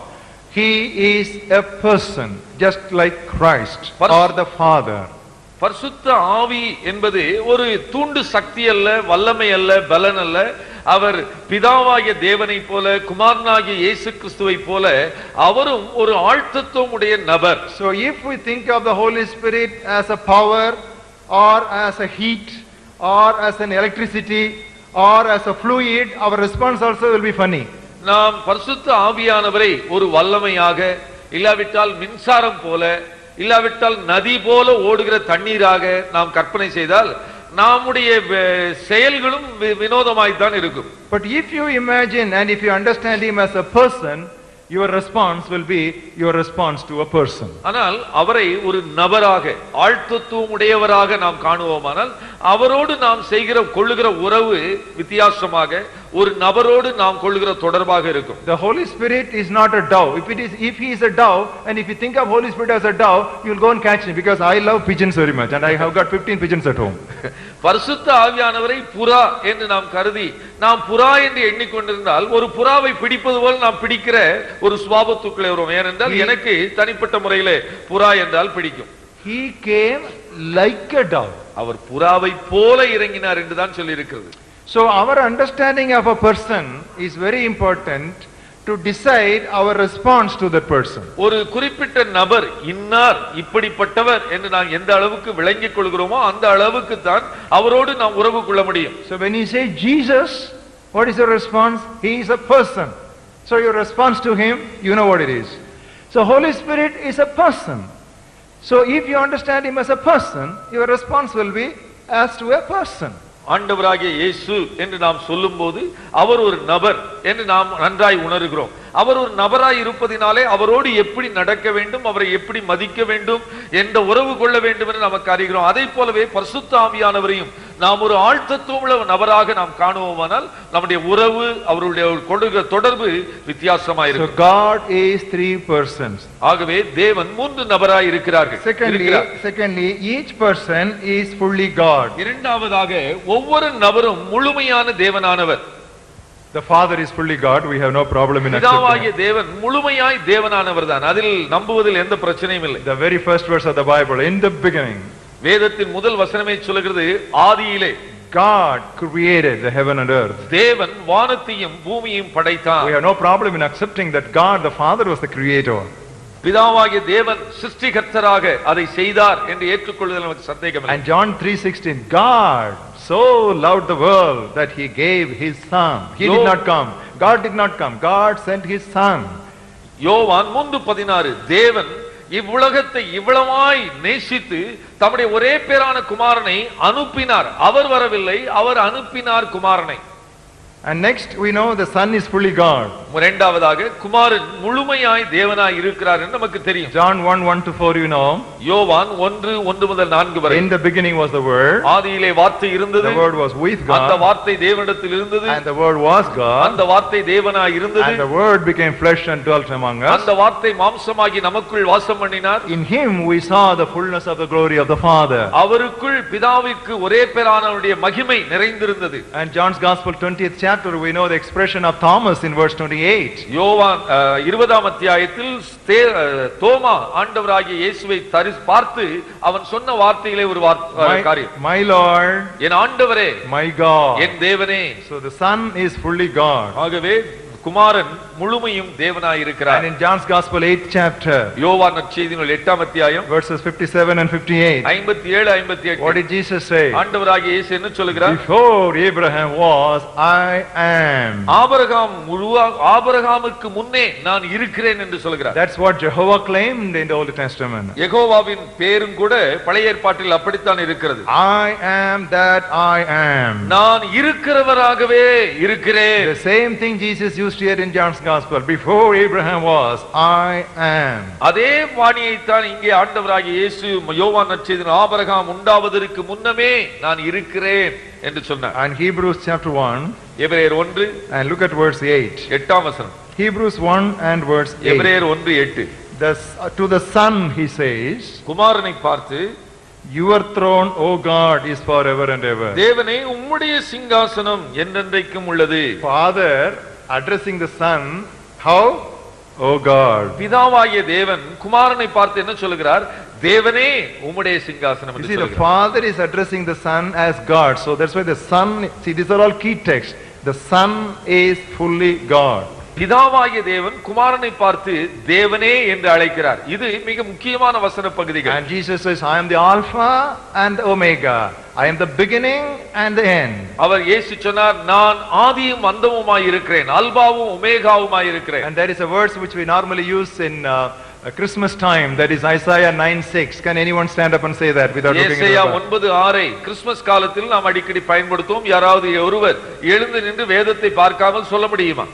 he is a person, just like Christ or the Father. பரிசுத்த ஆவி என்பது ஒரு தூண்டு சக்தி அல்ல, வல்லமை அல்ல, பலன் அல்ல. அவர் பிதாவாகிய தேவனை போல குமாரனாகிய இயேசு கிறிஸ்துவை போல அவரும் ஒரு ஆழ்த்தத்துவம் உடைய நபர். So if we think of the Holy Spirit as a power or as a heat or as an electricity or as a fluid, our response also will be funny. நாம் பரிசுத்த ஆவியானவரை ஒரு வல்லமையாக, இல்லாவிட்டால் மின்சாரம் போல, இல்லாவிட்டால் நதி போல ஓடுகிற தண்ணீராக நாம் கற்பனை செய்தால் நம்முடைய செயல்களும் வினோதமாய்த்தான் இருக்கும். But if you imagine and if you understand him as a person, your response will be your response to a person. ஆனால் அவரை ஒரு நபராக, ஆழ்த்தத்துவம் உடையவராக நாம் காணுவோமானால் அவரோடு நாம் செய்கிற கொள்ளுகிற உறவு வித்தியாசமாக ஒரு நபரோடு நாம் கொள்ளுகிற தொடர்பாக இருக்கும். The Holy Spirit is not a dove. If he is a dove, and if you think of Holy Spirit as a dove, you will go and catch him, because I love pigeons very much and I have got 15 pigeons at home. பரிசுத்த ஆவியானவரை புறா என்று நாம் கருதி நாம் புறா என்று எண்ணிக்கொண்டிருந்தால் ஒரு புறாவை பிடிப்பது போல நாம் பிடிக்கிற ஒரு சுபாவத்துக்குள்ளே வரும். ஏனென்றால் எனக்கு தனிப்பட்ட முறையிலே புறா என்றால் பிடிக்கும். He came like a dove. அவர் புறாவை போல இறங்கினார் என்று தான் சொல்லி இருக்கிறது. So our understanding of a person is very important to decide our response to that person. ஒரு குறிப்பிட்ட நபர் இன்னார் இப்படிப்பட்டவர் என்று நாம் எந்த அளவுக்கு விளங்கிக் கொள்கிறோமோ அந்த அளவுக்கு தான் அவரோடு நாம் உறவு கொள்ள முடியும். So when you say Jesus, what is your response? He is a person. So your response to him, you know what it is. So Holy Spirit is a person. So if you understand him as a person, your response will be as to a person. ஆண்டவராகிய இயேசு என்று நாம் சொல்லும்போது அவர் ஒரு நபர் என்று நாம் நன்றாய் உணர்கிறோம். அவர் ஒரு நபராய் இருப்பதினாலே அவரோடு எப்படி நடக்க வேண்டும், அவரை எப்படி மதிக்க வேண்டும், என்ற உறவு கொள்ள வேண்டும் என்று நமக்கு அறிகிறோம். அதை போலவே பரிசுத்த ஆவியானவரையும் நாம் ஒரு ஆழ்த்தத்துவம் உள்ள நபராக நாம் காணுவோமானால் நம்முடைய உறவு, அவருடைய கொள்ளுகிற தொடர்பு வித்தியாசமாயிருக்கும். So God is three persons. ஆகவே தேவன் மூன்று நபராய் இருக்கிறார்கள். Secondly, each person is fully God. இரண்டாவதாக ஒவ்வொரு நபரும் முழுமையான தேவனானவர். The Father is fully God. We have no problem in accepting. பிதாவாகிய தேவன் முழுமையாய் தேவனானவர் தான். அதில் நம்புவதில் எந்த பிரச்சனையும் இல்லை. The very first verse of the Bible, in the beginning, வேதத்தின் முதல் வசனமே சொல்கிறது, ஆதியிலே God created the heaven and earth. தேவன் வானத்தையும் பூமியையும் படைத்தார். We have no problem in accepting that God the Father was the creator. பிதாவாகிய தேவன் சிருஷ்டிகர்த்தராக அதை செய்தார் என்று ஏற்றுக்கொள்வதில் நமக்கு சந்தேகம் இல்லை. And John 3:16, God so loved the world that he gave his son. He did not come. God did not come. God sent his son. யோவான் 3:16, தேவன் இவ்வுலகத்தை இவ்வளவாய் நேசித்து தம்முடைய ஒரே பேரான குமாரனை அனுப்பினார். அவர் வரவில்லை, அவர் அனுப்பினார் குமாரனை. And next we know the son is fully God. இரண்டாவதாக குமாரன் முழுமையாய் தேவனாய் இருக்கிறார் என்று நமக்கு தெரியும். John 1:1-4, you know. யோவான் 1:1 முதல் 4 வரை. In the beginning was the word. ஆதியிலே வார்த்தை இருந்தது. The word was with God. அந்த வார்த்தை தேவனிடத்தில் இருந்தது. And the word was God. அந்த வார்த்தை தேவனாய் இருந்தது. And the word became flesh and dwelt among us. அந்த வார்த்தை மாம்சமாகி நமக்குள் வாசம் பண்ணினார். In him we saw the fullness of the glory of the Father. அவருக்குள் பிதாவிற்கு ஒரே பேரானவருடைய மகிமை நிறைந்திருந்தது. And John's Gospel 20th chapter, we know the expression of Thomas in verse 28. யோவான் 20ஆம் அத்தியாயத்தில் தோமா ஆண்டவராகிய இயேசுவை பார்த்து அவன் சொன்ன வார்த்தையிலே ஒரு காரியம், My Lord, என் ஆண்டவரே, my God. என் தேவனே. So the Son is fully God. ஆகவே குமாரன் முழுமையும் தேவனாய் இருக்கிறார். And in John's Gospel 8th chapter, யோவான் நற்செய்தியின் 8ஆம் அத்தியாயம் verses 57 and 58, 57 58, what did Jesus say? ஆண்டவராகிய இயேசு என்ன சொல்கிறார்? Before Abraham was, I am. ஆபிரகாமுக்கு முன்னே நான் இருக்கிறேன் என்று சொல்கிறார். That's what Jehovah claimed in the Old Testament. யெகோவாவின் பேரும் கூட பழைய ஏற்பாட்டில் அப்படித்தான் இருக்கிறது. I am that I am. நான் இருக்கிறவராகவே இருக்கிறேன். The same thing Jesus used here in John's Gospel. Before Abraham was, I am. அதே வாணியை தான் இங்கே ஆண்டவராகிய இயேசு யோவான் நற்செய்தியில் ஆபிரகாம் உண்டாவதற்கு முன்னமே நான் இருக்கிறேன் என்று சொன்னார். And Hebrews chapter 1, எபிரேயர் 1 and look at verse 8. 8ஆம் வசனம். Hebrews 1 and verse 8. எபிரேயர் 1:8. To the Son he says, குமாரனை பார்த்து, Your throne, O God, is forever and ever. தேவனே, உம்முடைய சிங்காசனம் என்றென்றைக்கும் உள்ளது. Father addressing the Son, how? Oh God. பிதாவாகிய தேவன் குமாரனை பார்த்து என்ன சொல்கிறார்? தேவனே, உம்முடைய சிங்காசனம் என்று சொல்கிறார். The Father is addressing the Son as God. So that's why the Son, see, these are all key texts. the Son is fully God. பிதாவாகிய தேவன் குமாரனை பார்த்து தேவனே என்று அழைக்கிறார். இது மிக முக்கியமான வசன பகுதிகள். And Jesus says, I am the Alpha and the Omega. I am the beginning and the end. அவர் இயேசு சொன்னார், நான் ஆதியும் அந்தமுமாய் இருக்கிறேன், அல்பாவும் ஒமேகாவுமாய் இருக்கிறேன். And there is a verse which we normally use in Christmas time, that is Isaiah 9:6. Can anyone stand up and say that without looking at ஏசாயா the Bible? 9:6 கிறிஸ்துமஸ் காலத்தில் நாம் அடிக்கடி பயன்படுத்துவோம். யாராவது ஒருவர் எழுந்து நின்று வேதத்தை பார்க்காமல் சொல்ல முடியுமா?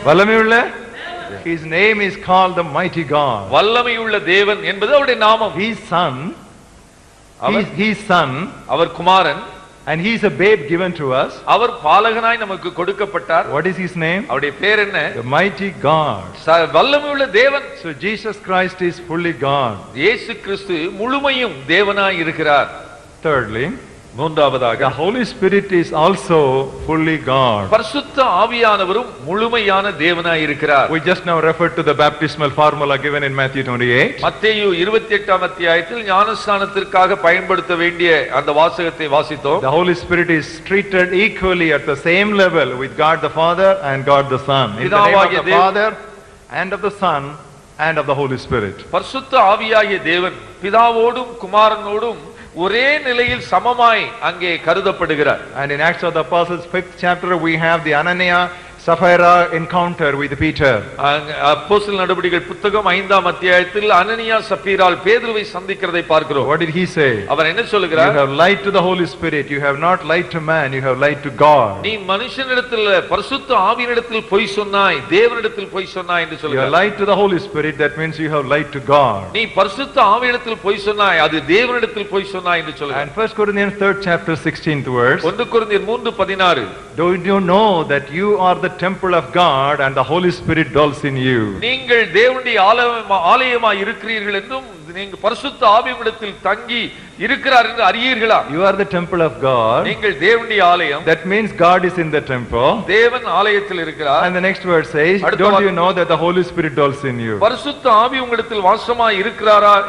வல்லமையுள்ள, his name is called the mighty God. வல்லமையுள்ள தேவன் என்பது அவருடைய நாமம். His son, our Kumaran, and he is a babe given to us. அவர் பாலகனாய் நமக்கு கொடுக்கப்பட்டார். What is his name? அவருடைய பேர் என்ன? The mighty God. வல்லமையுள்ள தேவன். So Jesus Christ is fully God. இயேசு கிறிஸ்து முழுமையும் தேவனாய் இருக்கிறார். Thirdly, மூன்றாவதாக the Holy Spirit is also fully God. பரிசுத்த ஆவியானவரும் முழுமையான தேவனாய் இருக்கிறார். We just now referred to the baptismal formula given in Matthew 28. மத்தேயு 28ஆம் அத்தியாயத்தில் ஞானஸ்நானத்திற்காக பயன்படுத்த வேண்டிய அந்த வாசகத்தை வாசித்தோம். The Holy Spirit is treated equally at the same level with God the Father and God the Son. In the name of the Father and of the Son and of the Holy Spirit. பரிசுத்த ஆவியாகிய தேவன் பிதாவோடும் குமாரனோடும் ஒரே நிலையில் சமமாய் அங்கே கருதப்படுகிறார். And in Acts of the Apostles 5th chapter we have the Ananias Sapphira encounter with Peter. அப்போஸ்தலர் நடபடிகள் புத்தகம் 5ஆம் அத்தியாயத்தில் அனனியா சப்பீரால் பேதுருவை சந்திக்கிறதை பார்க்கிறோம். What did he say? அவர் என்ன சொல்கிறார்? You have lied to the Holy Spirit, you have not lied to man, you have lied to God. நீ மனுஷனிடத்தில் பரிசுத்த ஆவியினிடத்தில் பொய் சொன்னாய், தேவனிடத்தில் பொய் சொன்னாய் என்று You சொல்கிறார். have lied to the Holy Spirit, that means you have lied to God. நீ பரிசுத்த ஆவியினிடத்தில் பொய் சொன்னாய், அது தேவனிடத்தில் பொய் சொன்னாய் என்று சொல்கிறார். And 1 Corinthians 3rd chapter 16th verse. 1 கொரிந்தியர் 3:16 Don't you know that you are the temple of God and the Holy Spirit dwells in you? நீங்கள் தேவனுடைய ஆலயமாய் இருக்கிறீர்கள் என்றும் நீங்கள் பரிசுத்த ஆவியினிடத்தில் தங்கி இருக்கிறார் என்று அறியீர்களா? You are the temple of God. நீங்கள் தேவனுடைய ஆலயம். That means God is in the temple. தேவன் ஆலயத்தில் இருக்கிறார். And the next verse says, don't you know that the Holy Spirit dwells in you? பரிசுத்த ஆவி உங்களிடத்தில் வாசமாய்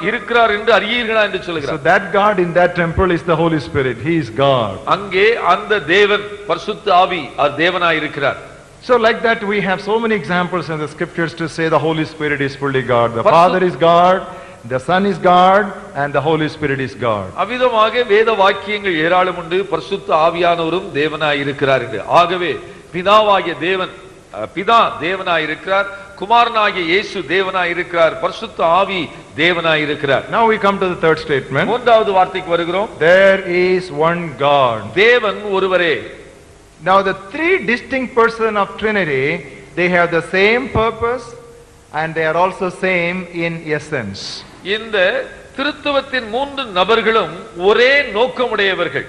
இருக்கிறார் என்று அறியீர்களா என்று சொல்கிறார். So that God in that temple is the Holy Spirit. He is God. அங்கே அந்த தேவன் பரிசுத்த ஆவி தேவனாய் இருக்கிறார். So like that we have so many examples in the scriptures to say the Holy Spirit is fully God. The Father is God, the Son is God, and the Holy Spirit is God. அவ்விதமாக வேத வாக்கியங்கள் ஏராளம் உண்டு. பரிசுத்த ஆவியானவரும் தேவனாய் இருக்கிறார் என்று. ஆகவே பிதாவாகிய தேவன், பிதா தேவனாய் இருக்கிறார், குமாரனாகிய இயேசு தேவனாய் இருக்கிறார், பரிசுத்த ஆவி தேவனாய் இருக்கிறார். Now we come to the third statement. மூன்றாவது வார்த்தைக்கு வருகிறோம். There is one God. தேவன் ஒருவரே. Now the three distinct persons of Trinity, they have the same purpose and they are also same in essence. இந்த திருத்துவத்தின் மூன்று நபர்களும் ஒரே நோக்கமுடையவர்கள்,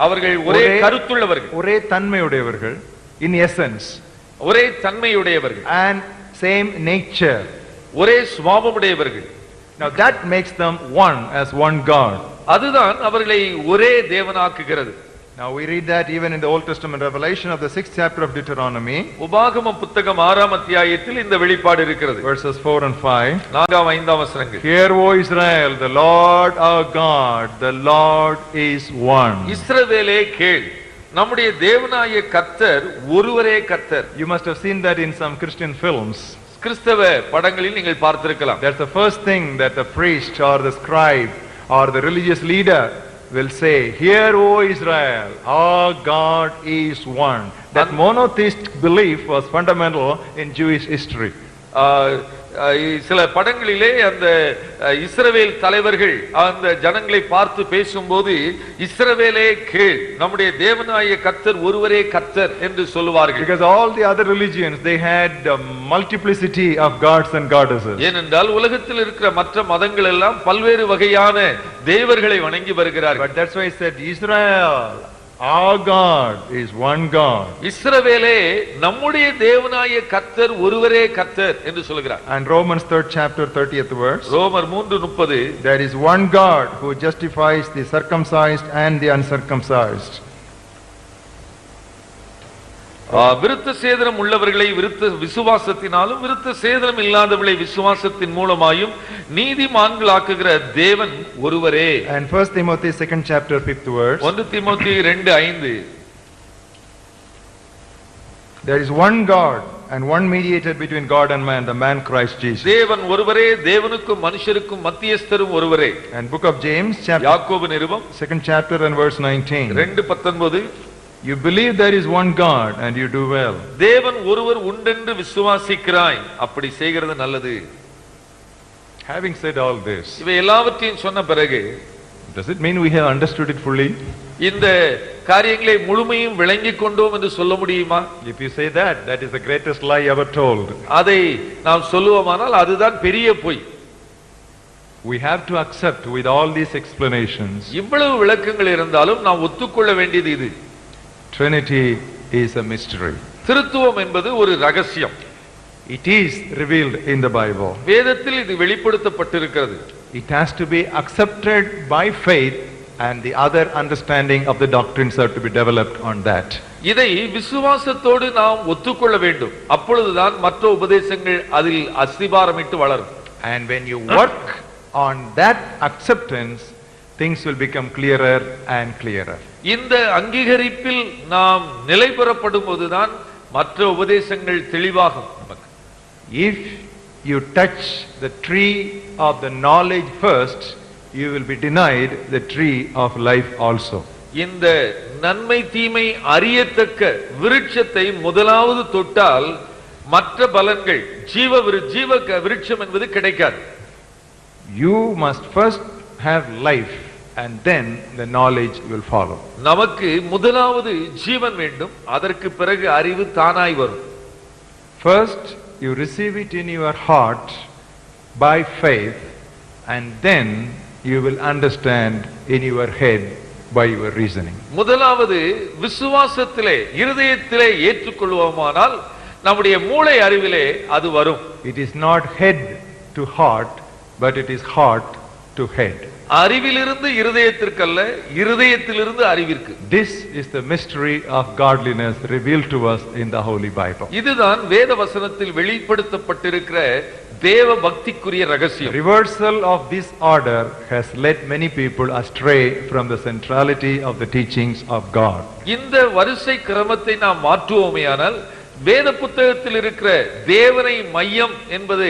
அவர்கள் ஒரே கருத்துள்ளவர்கள், ஒரே தன்மையுடையவர்கள், in essence, ஒரே தன்மையுடையவர்கள், and same nature, ஒரே சுபாவமுடையவர்கள். Now that makes them one as one God. அதுதான் அவர்களை ஒரே தேவனாக்குகிறது. Now we read that even in the Old Testament revelation of the 6th chapter of Deuteronomy. உபாகமம் புத்தகம் 6ஆம் அத்தியாயத்தில் இந்த வெளிப்பாடு இருக்கிறது. Verses 4 and 5. 4ஆம் 5ஆம் வசனங்கள். Hear, O Israel, the Lord our God, the Lord is one. இஸ்ரவேலே கேள், நம்முடைய தேவனாகிய கர்த்தர் ஒருவரே கர்த்தர். You must have seen that in some Christian films. கிறிஸ்தவ படங்களில் நீங்கள் பார்த்திருக்கலாம். That's the first thing that the priest or the scribe or the religious leader will say, Hear, O Israel, our God is one. That monotheistic belief was fundamental in Jewish history. சில படங்களிலே அந்த இஸ்ரவேல் தலைவர்கள் அந்த ஜனங்களை பார்த்து பேசும்போது, இஸ்ரவேலே கேள், நம்முடைய தேவனாகிய கர்த்தர் ஒருவரே கர்த்தர் என்று சொல்லுவார்கள். Because all the other religions, they had a multiplicity of gods and goddesses. ஏனென்றால் உலகத்தில் இருக்கிற மற்ற மதங்கள் எல்லாம் பல்வேறு வகையான தேவர்களை வணங்கி வருகிறார்கள். But that's why he said, Israel, our God is one God. இஸ்ரவேலே நம்முடைய தேவனாகிய கர்த்தர் ஒருவரே கர்த்தர் என்று சொல்கிறார். And Romans 3rd chapter 30th verse. ரோமர் 3:30. There is one God who justifies the circumcised and the uncircumcised. விருத்த சேதனம் உள்ளவர்களை விருத்த விசுவாசத்தினாலும் விருத்த சேதனம் இல்லாதவர்களை விசுவாசத்தின் மூலமாயும் நீதிமான்களாக்குகிற தேவன் ஒருவரே. And 1 Timothy 2nd chapter 5th verse. 1 தீமோத்தேயு 2:5. There is one God and one mediator between God and man, the man Christ Jesus. தேவன் ஒருவரே, தேவனுக்கும் மனுஷருக்கும் மத்தியஸ்தரும் ஒருவரே. And book of James chapter யாக்கோபு நிருபம் 2nd chapter and verse 19. 2:19. You believe there is one God and you do well. தேவன் ஒருவர் உண்டென்று விசுவாசிக்கிறாய், அப்படி செய்கிறது நல்லது. Having said all this, இவை எல்லாவற்றையும் சொன்ன பிறகு does it mean we have understood it fully? இந்த காரியங்களை முழுமையும் விளங்கிக் கொண்டோம் என்று சொல்ல முடியுமா? If you say that, that is the greatest lie ever told. அதை நாம் சொல்லுவோமானால் அதுதான் பெரிய பொய். We have to accept with all these explanations. இவ்வளவு விளக்கங்கள் இருந்தாலும் நாம் ஒத்துக்கொள்ள வேண்டியது இது. Trinity is a mystery. திருத்துவம் என்பது ஒரு ரகசியம். It is revealed in the Bible. வேதத்தில் இது வெளிப்படுத்தப்பட்டிருக்கிறது. It has to be accepted by faith and the other understanding of the doctrines are to be developed on that. இதை விசுவாசத்தோடு நாம் ஒத்துக்கொள்ள வேண்டும். அப்பொழுதுதான் மற்ற உபதேசங்கள் அதில் அஸ்திபாரமிட்டு வளரும். And when you work on that acceptance, things will become clearer and clearer. இந்த அங்கீகரிப்பில் நாம் நிலை பெறப்படும் போதுதான் மற்ற உபதேசங்கள் தெளிவாகும். If you touch the tree of the knowledge first, you will be denied the tree of life also. இந்த நன்மை தீமை அறியத்தக்க விருட்சத்தை முதலாவது தொட்டால் மற்ற பலன்கள் ஜீவ விருட்சம் என்பது கிடைக்காது. You must first have life and then the knowledge will follow. நமக்கு முதலாவது ஜீவன் வேண்டும், அதற்கு பிறகு அறிவு தானாய் வரும். First you receive it in your heart by faith and then you will understand in your head by your reasoning. முதலாவது விசுவாசத்திலே இருதயத்திலே ஏற்றுக்கொள்வோமானால் நம்முடைய மூளை அறிவிலே அது வரும். It is not head to heart but it is heart to head. அறிவிலிருந்து இருதயத்திற்கல்ல, இருதயத்திலிருந்து அறிவிற்கு. This is the mystery of godliness revealed to us in the Holy Bible. இதுதான் வேத வசனத்தில் வெளிப்படுத்தப்பட்டிருக்கிற தேவ பக்திக்குரிய ரகசியம். Reversal of this order has led many people astray from the centrality of the teachings of God. இந்த வரிசை கிரமத்தை நாம் மாற்றுவோமேயானால் வேத புத்தகத்தில் இருக்கிற தேவனை மையம் என்பது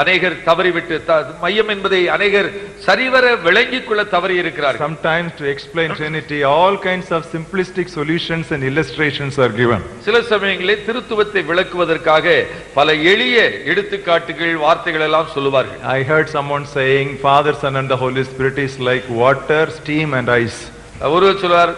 அநேகர் தவறிவிட்டு மையம் என்பதை அநேகர் சரிவர விளங்கிக் கொள்ள தவறி இருக்கிறார்கள். Sometimes to explain Trinity all kinds of simplistic solutions and illustrations are given. சில சமயங்களில் திருத்துவத்தை விளக்குவதற்காக பல எளிய எடுத்துக்காட்டுகள் வார்த்தைகள் எல்லாம் சொல்லுவார்கள். I heard someone saying Father, Son and the Holy Spirit is like water, steam and ice. ஒருவர் சொல்வார்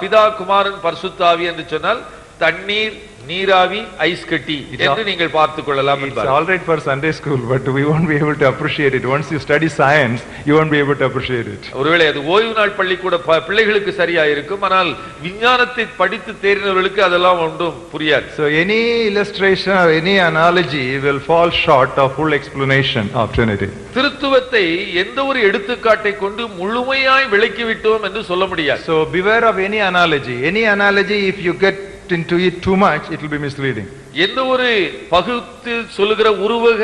பிதா குமாரன் பரிசுத்த ஆவி என்று சொன்னால் தண்ணீர், நீராவி, ஐஸ் கட்டி என்று நீங்கள் பார்த்துக் கொள்ளலாம். It's all right for Sunday school but we won't be able to appreciate it. Once you study science you won't be able to appreciate it. ஒருவேளை அது ஓய்வு நாள் பள்ளிக்கூட பிள்ளைகளுக்கு சரியா இருக்கும், ஆனால் விஞ்ஞானத்தை படித்து தேறினவர்களுக்கு அதெல்லாம் ஒன்றும் புரியாது. So any illustration or any analogy will fall short of full explanation of Trinity. திருத்துவத்தை எந்த ஒரு எடுத்துக்காட்டை கொண்டு முழுமையாய் விளக்கிவிட்டோம் என்று சொல்ல முடியாது. So beware of any analogy. Any analogy if you get into it too much it will be misleading. எந்த ஒரு பகுத்து சொல்லுகிற உருவக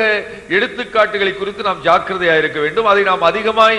எடுத்துக்காட்டுகளை குறித்து நாம் ஜாக்கிரதையாக இருக்க வேண்டும். அதை நாம் அதிகமாய்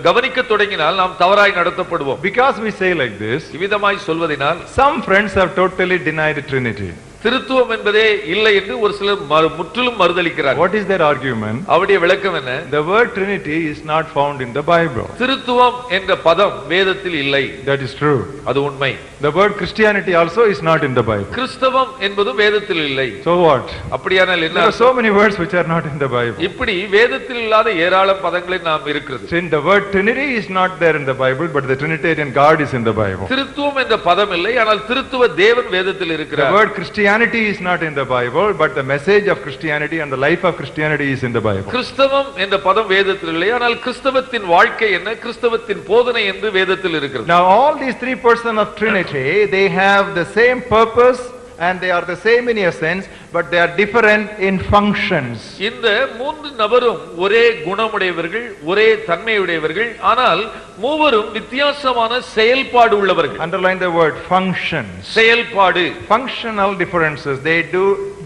கவனிக்க தொடங்கினால் நாம் தவறாய் நடத்தப்படுவோம். Because we say like this, இவ்விதமாய் சொல்வதனால் some friends have totally denied Trinity. திருத்துவம் என்பதே இல்லை என்று ஒரு சிலர் முற்றிலும் மறுதலிக்கிறார். What is their argument? அவருடைய விளக்கம் என்ன? The word Trinity is not found in the Bible. திருத்துவம் என்ற பதம் வேதத்தில் இல்லை. That is true. அது உண்மை. The word Christianity also is not in the Bible. கிறிஸ்தவம் என்பதும் வேதத்தில் இல்லை. So what? அப்படியானால் என்ன? There are so many words which are not in the Bible. இப்படி வேதத்தில் இல்லாத ஏராளம் பதங்களை நாம் இருக்கிறது. Since the word Trinity is not there in the Bible but the Trinitarian God is in the Bible. திருத்துவம் என்ற பதம் இல்லை, ஆனால் திருத்துவ தேவன் வேதத்தில் இருக்கிறார். The word Christianity is not in the Bible but the message of Christianity and the life of Christianity is in the Bible. கிறிஸ்தவம் என்ற பதம் வேதத்தில் இல்லை, ஆனால் கிறிஸ்தவத்தின் வாழ்க்கை என்ன, கிறிஸ்தவத்தின் போதனை என்று வேதத்தில் இருக்கிறது. Now all these three persons of Trinity they have the same purpose and they are the same in essence, but they are different in functions. இந்த மூன்று நபரும் ஒரே குணமுடையவர்கள், ஒரே தன்மையுடையவர்கள், ஆனால் மூவரும் வித்தியாசமான செயல்பாடு உள்ளவர்கள். Underline the word functions. செயல்பாடு. Functional differences.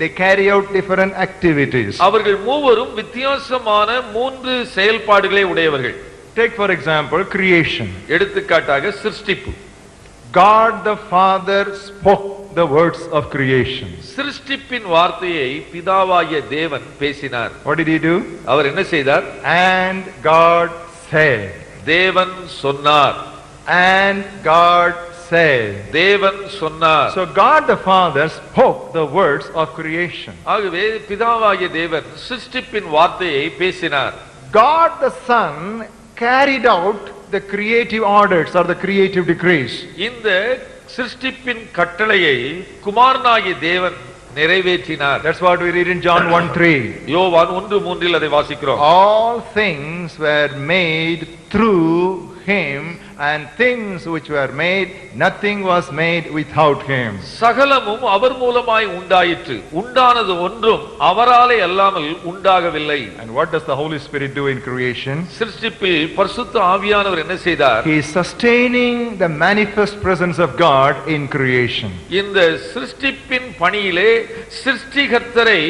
They carry out different activities. அவர்கள் மூவரும் வித்தியாசமான மூன்று செயல்பாடுகளை உடையவர்கள். Take for example creation. எடுத்துக்காட்டாக சிருஷ்டிப்பு. God the Father spoke the words of creation. சிருஷ்டிப்பின் வார்த்தையை பிதாவாகிய தேவன் பேசினார். What did he do? அவர் என்ன செய்தார்? And God said. தேவன் சொன்னார். And God said. தேவன் சொன்னார். So God the Father spoke the words of creation. ஆகவே பிதாவாகிய தேவன் சிருஷ்டிப்பின் வார்த்தையை பேசினார். God the Son carried out the creative orders or the creative decrees. இந்த சிருஷ்டிப்பின் கட்டளையை குமாரனாகிய தேவன் நிறைவேற்றினார். That's what we read in John 1:3. யோவான் 1:3 அதை வாசிக்கிறோம். All things were made through him, and things which were made, nothing was made without him. சகலமும் அவர் மூலமாய் உண்டாயிற்று, உண்டானது ஒன்றும் அவராலே அல்லாமல் உண்டாகவில்லை. And what does the Holy Spirit do in creation? சிருஷ்டிப்பில் பரிசுத்த ஆவியானவர் என்ன செய்தார்? He is sustaining the manifest presence of God in creation. இந்த சிருஷ்டிப்பின் பணியிலே சிருஷ்டிகர்த்தரை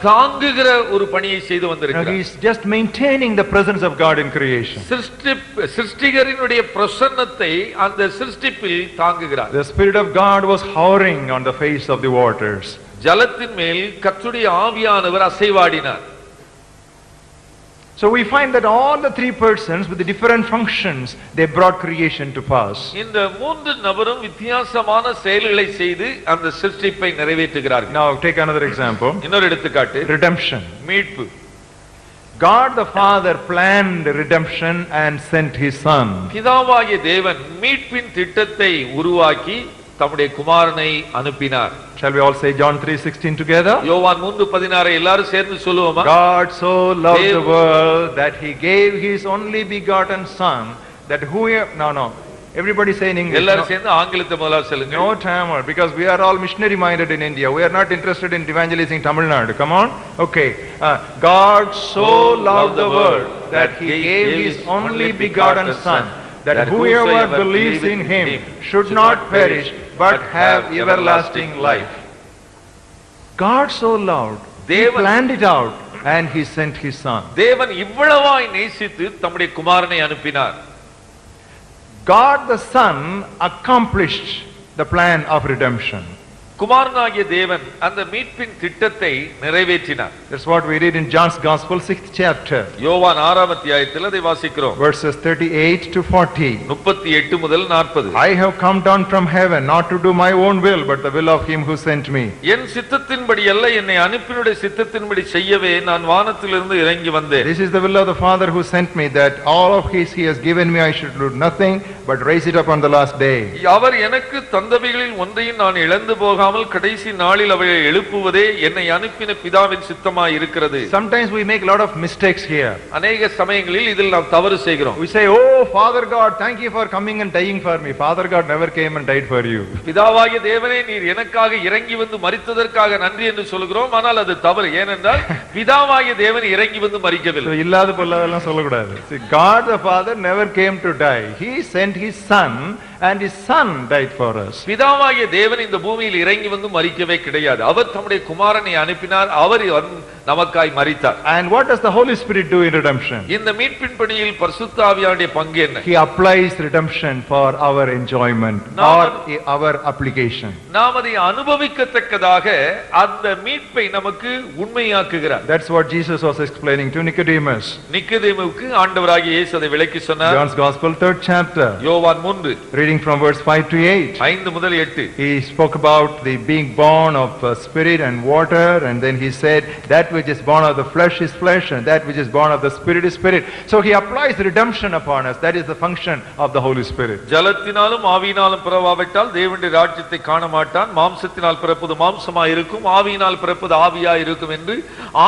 தாங்குகிற ஒரு பணியை செய்து வந்திருக்கிறார். He is just maintaining the presence of God in creation. சிருஷ்டிகரினுடைய பிரசன்னத்தை அந்த சிருஷ்டிப்பில் தாங்குகிறார். The Spirit of God was hovering on the face of the waters. ஜலத்தின் மேல் கர்த்தருடைய ஆவியானவர் அசைவாடினார். So we find that all the three persons with the different functions, they brought creation to pass. இந்த மூன்று நபரும் வித்தியாசமான செயல்களை செய்து அந்த சிருஷ்டிப்பை நிறைவேற்றுகிறார்கள். Now take another example. இன்னொரு எடுத்துக்காட்டு, Redemption. மீட்பு. God the Father planned redemption and sent his Son. பிதாவாகிய தேவன் மீட்பின் திட்டத்தை உருவாக்கி தம்முடைய குமாரனை அனுப்பினார். Shall we all say John 3:16 together? யோவான் 3:16 எல்லாரும் சேர்ந்து சொல்லுவோமா? God so loved the world that he gave his only begotten Son, that no. Everybody say in English. எல்லாரும் சேர்ந்து ஆங்கிலத்தை முதல்ல சொல்லுங்க. No Tamil, because we are all missionary minded in India. We are not interested in evangelizing Tamil Nadu. Come on. Okay. God so loved the world that he gave his only begotten Son, that whoever believes in him should not perish but have everlasting life. God so loved, he planned it out and he sent his Son. தேவன் இவ்வளவாய் நேசித்து தம்முடைய குமாரனை அனுப்பினார். God the Son accomplished the plan of redemption. குமாரனாகிய தேவன் அந்த மீட்பின் திட்டத்தை நிறைவேற்றினார். That's what we read in John's Gospel 6th chapter. யோவான் 6ஆம் அத்தியாயத்தில் அதை வாசிக்கிறோம். Verses 38 to 40. 38 முதல் 40. I have come down from heaven not to do my own will but the will of him who sent me. என் சித்தத்தின்படி அல்ல, என்னை அனுப்பினுடைய சித்தத்தின்படி செய்யவே நான் வானத்திலிருந்து இறங்கி வந்தேன். This is the will of the Father who sent me, that all of his he has given me I should do nothing but raise it up on the last day. அவர் எனக்கு தந்தவைகளில் ஒன்றையும் நான் இழந்து போகாமல் கடைசி நாளில் அவரை எழுப்புவதே என்னை அனுப்பின பிதாவின் சித்தமாய் இருக்கிறது. Sometimes we make a lot of mistakes here. அநேக சமயங்களில் இதில் நாம் தவறு செய்கிறோம். We say, oh Father God, thank you for coming and dying for me. Father God never came and died for you. பிதாவாகிய தேவனே, நீர் எனக்காக இறங்கி வந்து மரித்ததற்காக நன்றி என்று சொல்கிறோம். ஆனால் அது தவறு. ஏனென்றால் பிதாவாகிய தேவன் இறங்கி வந்து மரிக்கவில்லை. இல்லாத பொல்லாதெல்லாம் சொல்லக்கூடாது. See, God the Father never came to die. He sent his Son and his Son died for us. பிதாவாகிய தேவன் இந்த பூமியில் இறங்கி வந்து மரிக்கவே கிடையாது. அவர் தம்முடைய குமாரனை அனுப்பினார். அவர் நமக்காய் மரித்தார். And what does the Holy Spirit do in redemption? இந்த மீட்பின் பணியில் பரிசுத்த ஆவியானுடைய பங்கு என்ன? He applies redemption for our enjoyment or our application. நாம் அதை அனுபவிக்கத்தக்கதாக அந்த மீட்பை நமக்கு உண்மையாக்குகிறார். That's what Jesus was explaining to Nicodemus. நிக்கோதேமுவுக்கு ஆண்டவராகிய இயேசு அதை விளக்கி சொன்னார். John's Gospel 3rd chapter. யோவான் 3 reading from verse 5 to 8. 5 முதல் 8. He spoke about the being born of spirit and water, and then he said that which is born of the flesh is flesh and that which is born of the spirit is spirit. So he applies redemption upon us. That is the function of the Holy Spirit. ஜலத்தினாலும் ஆவியினாலும் பிறவாவிட்டால் தேவனுடைய ராஜ்யத்தை காண மாட்டான். மாம்சத்தினால் பிறப்பது மாம்சமாய் இருக்கும், ஆவியினால் பிறப்பது ஆவியாய் இருக்கும் என்று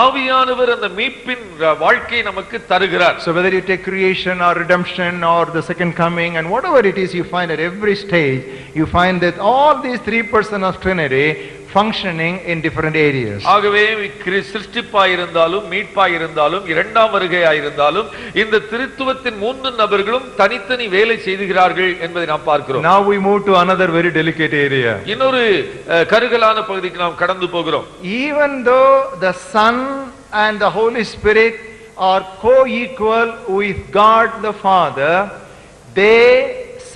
ஆவியானவர் அந்த மீட்பின் வாழ்க்கையை நமக்கு தருகிறார். So whether you take creation or redemption or the second coming and whatever it is, you find at every stage you find that all these three persons of Trinity functioning in different areas. ஆகவே சிருஷ்டிப்பாயிருந்தாலும் மீட்பாயிருந்தாலும் இரண்டாம் வருகையாயிருந்தாலும் இந்த திருத்துவத்தின் மூன்று நபர்களும் தனித்தனி வேலை செய்துகிறார்கள் என்பதை நாம் பார்க்கிறோம். Now we move to another very delicate area. இன்னொரு கருகலான பகுதிக்கு நாம் கடந்து போகிறோம். Even though the Son and the Holy Spirit are co-equal with God the Father, they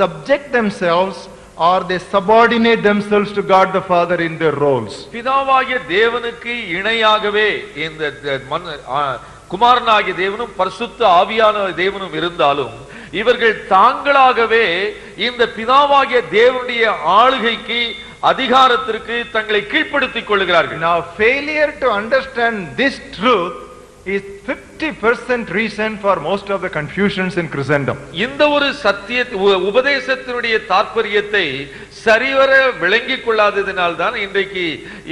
subject themselves or they subordinate themselves to God the Father in their roles. பிதாவாகிய தேவனுக்கு இணையாகவே இந்த குமாரனாகிய தேவனும் பரிசுத்த ஆவியான தேவனும் இருந்தாலும் இவர்கள் தாங்களாகவே இந்த பிதாவாகிய தேவனுடைய ஆளுகைக்கு அதிகாரத்திற்கு தங்களை கீழ்ப்படுத்திக் கொள்கிறார்கள். Now failure to understand this truth is 50% reason for most of the confusions in Christendom. இந்த ஒரு சத்திய உபதேசத்தினுடைய தாற்பயத்தை சரிவர விளங்கிக் கொள்ளாததினால் தான் இன்றைக்கு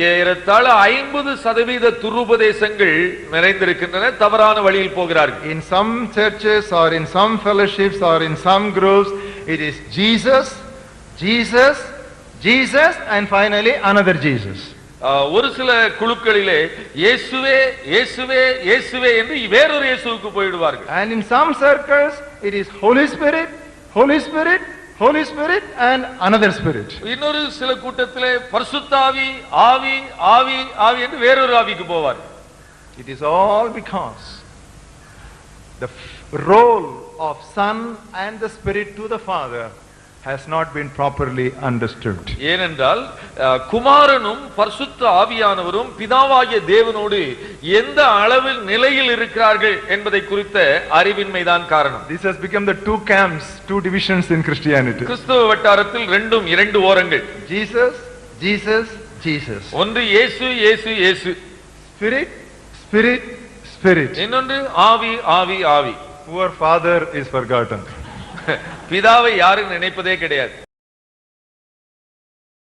ஏறத்தாழ 50% துருபதேசங்கள் நிறைந்திருக்கின்றன, தவறான வழியில் போகிறார்கள். In some churches or in some fellowships or in some groups it is Jesus, Jesus, Jesus and finally another Jesus. ஒரு சில குழுக்களிலே இயேசுவே இயேசுவே இயேசுவே என்று வேறொரு இயேசுவுக்கு போய்விடுவார்கள். And in some circles it is Holy Spirit, Holy Spirit, Holy Spirit and another spirit. இன்னொரு சில கூட்டத்திலே பரிசுத்த ஆவி ஆவி ஆவி ஆவி என்று வேறொரு ஆவிக்கு போவார்கள். It is all because the role of Son and the Spirit to the Father has not been properly understood. ஏனென்றால் குமாரனும் பரிசுத்த ஆவியானவரும் பிதாவாகிய தேவனோடு எந்த அளவில் நிலையில் இருக்கிறார்கள் என்பதை குறித்த அறிவின்மைதான் காரணம். This has become the two camps, two divisions in Christianity. கிறிஸ்தவ வட்டாரத்தில் இரண்டு ஓரங்கள். Jesus, Jesus, Jesus. ஒன்று இயேசு இயேசு இயேசு. Spirit, Spirit, Spirit. இன்னொன்று ஆவி ஆவி ஆவி. Poor Father is forgotten. பிதாவை யாரும் நினைப்பதே கிடையாது.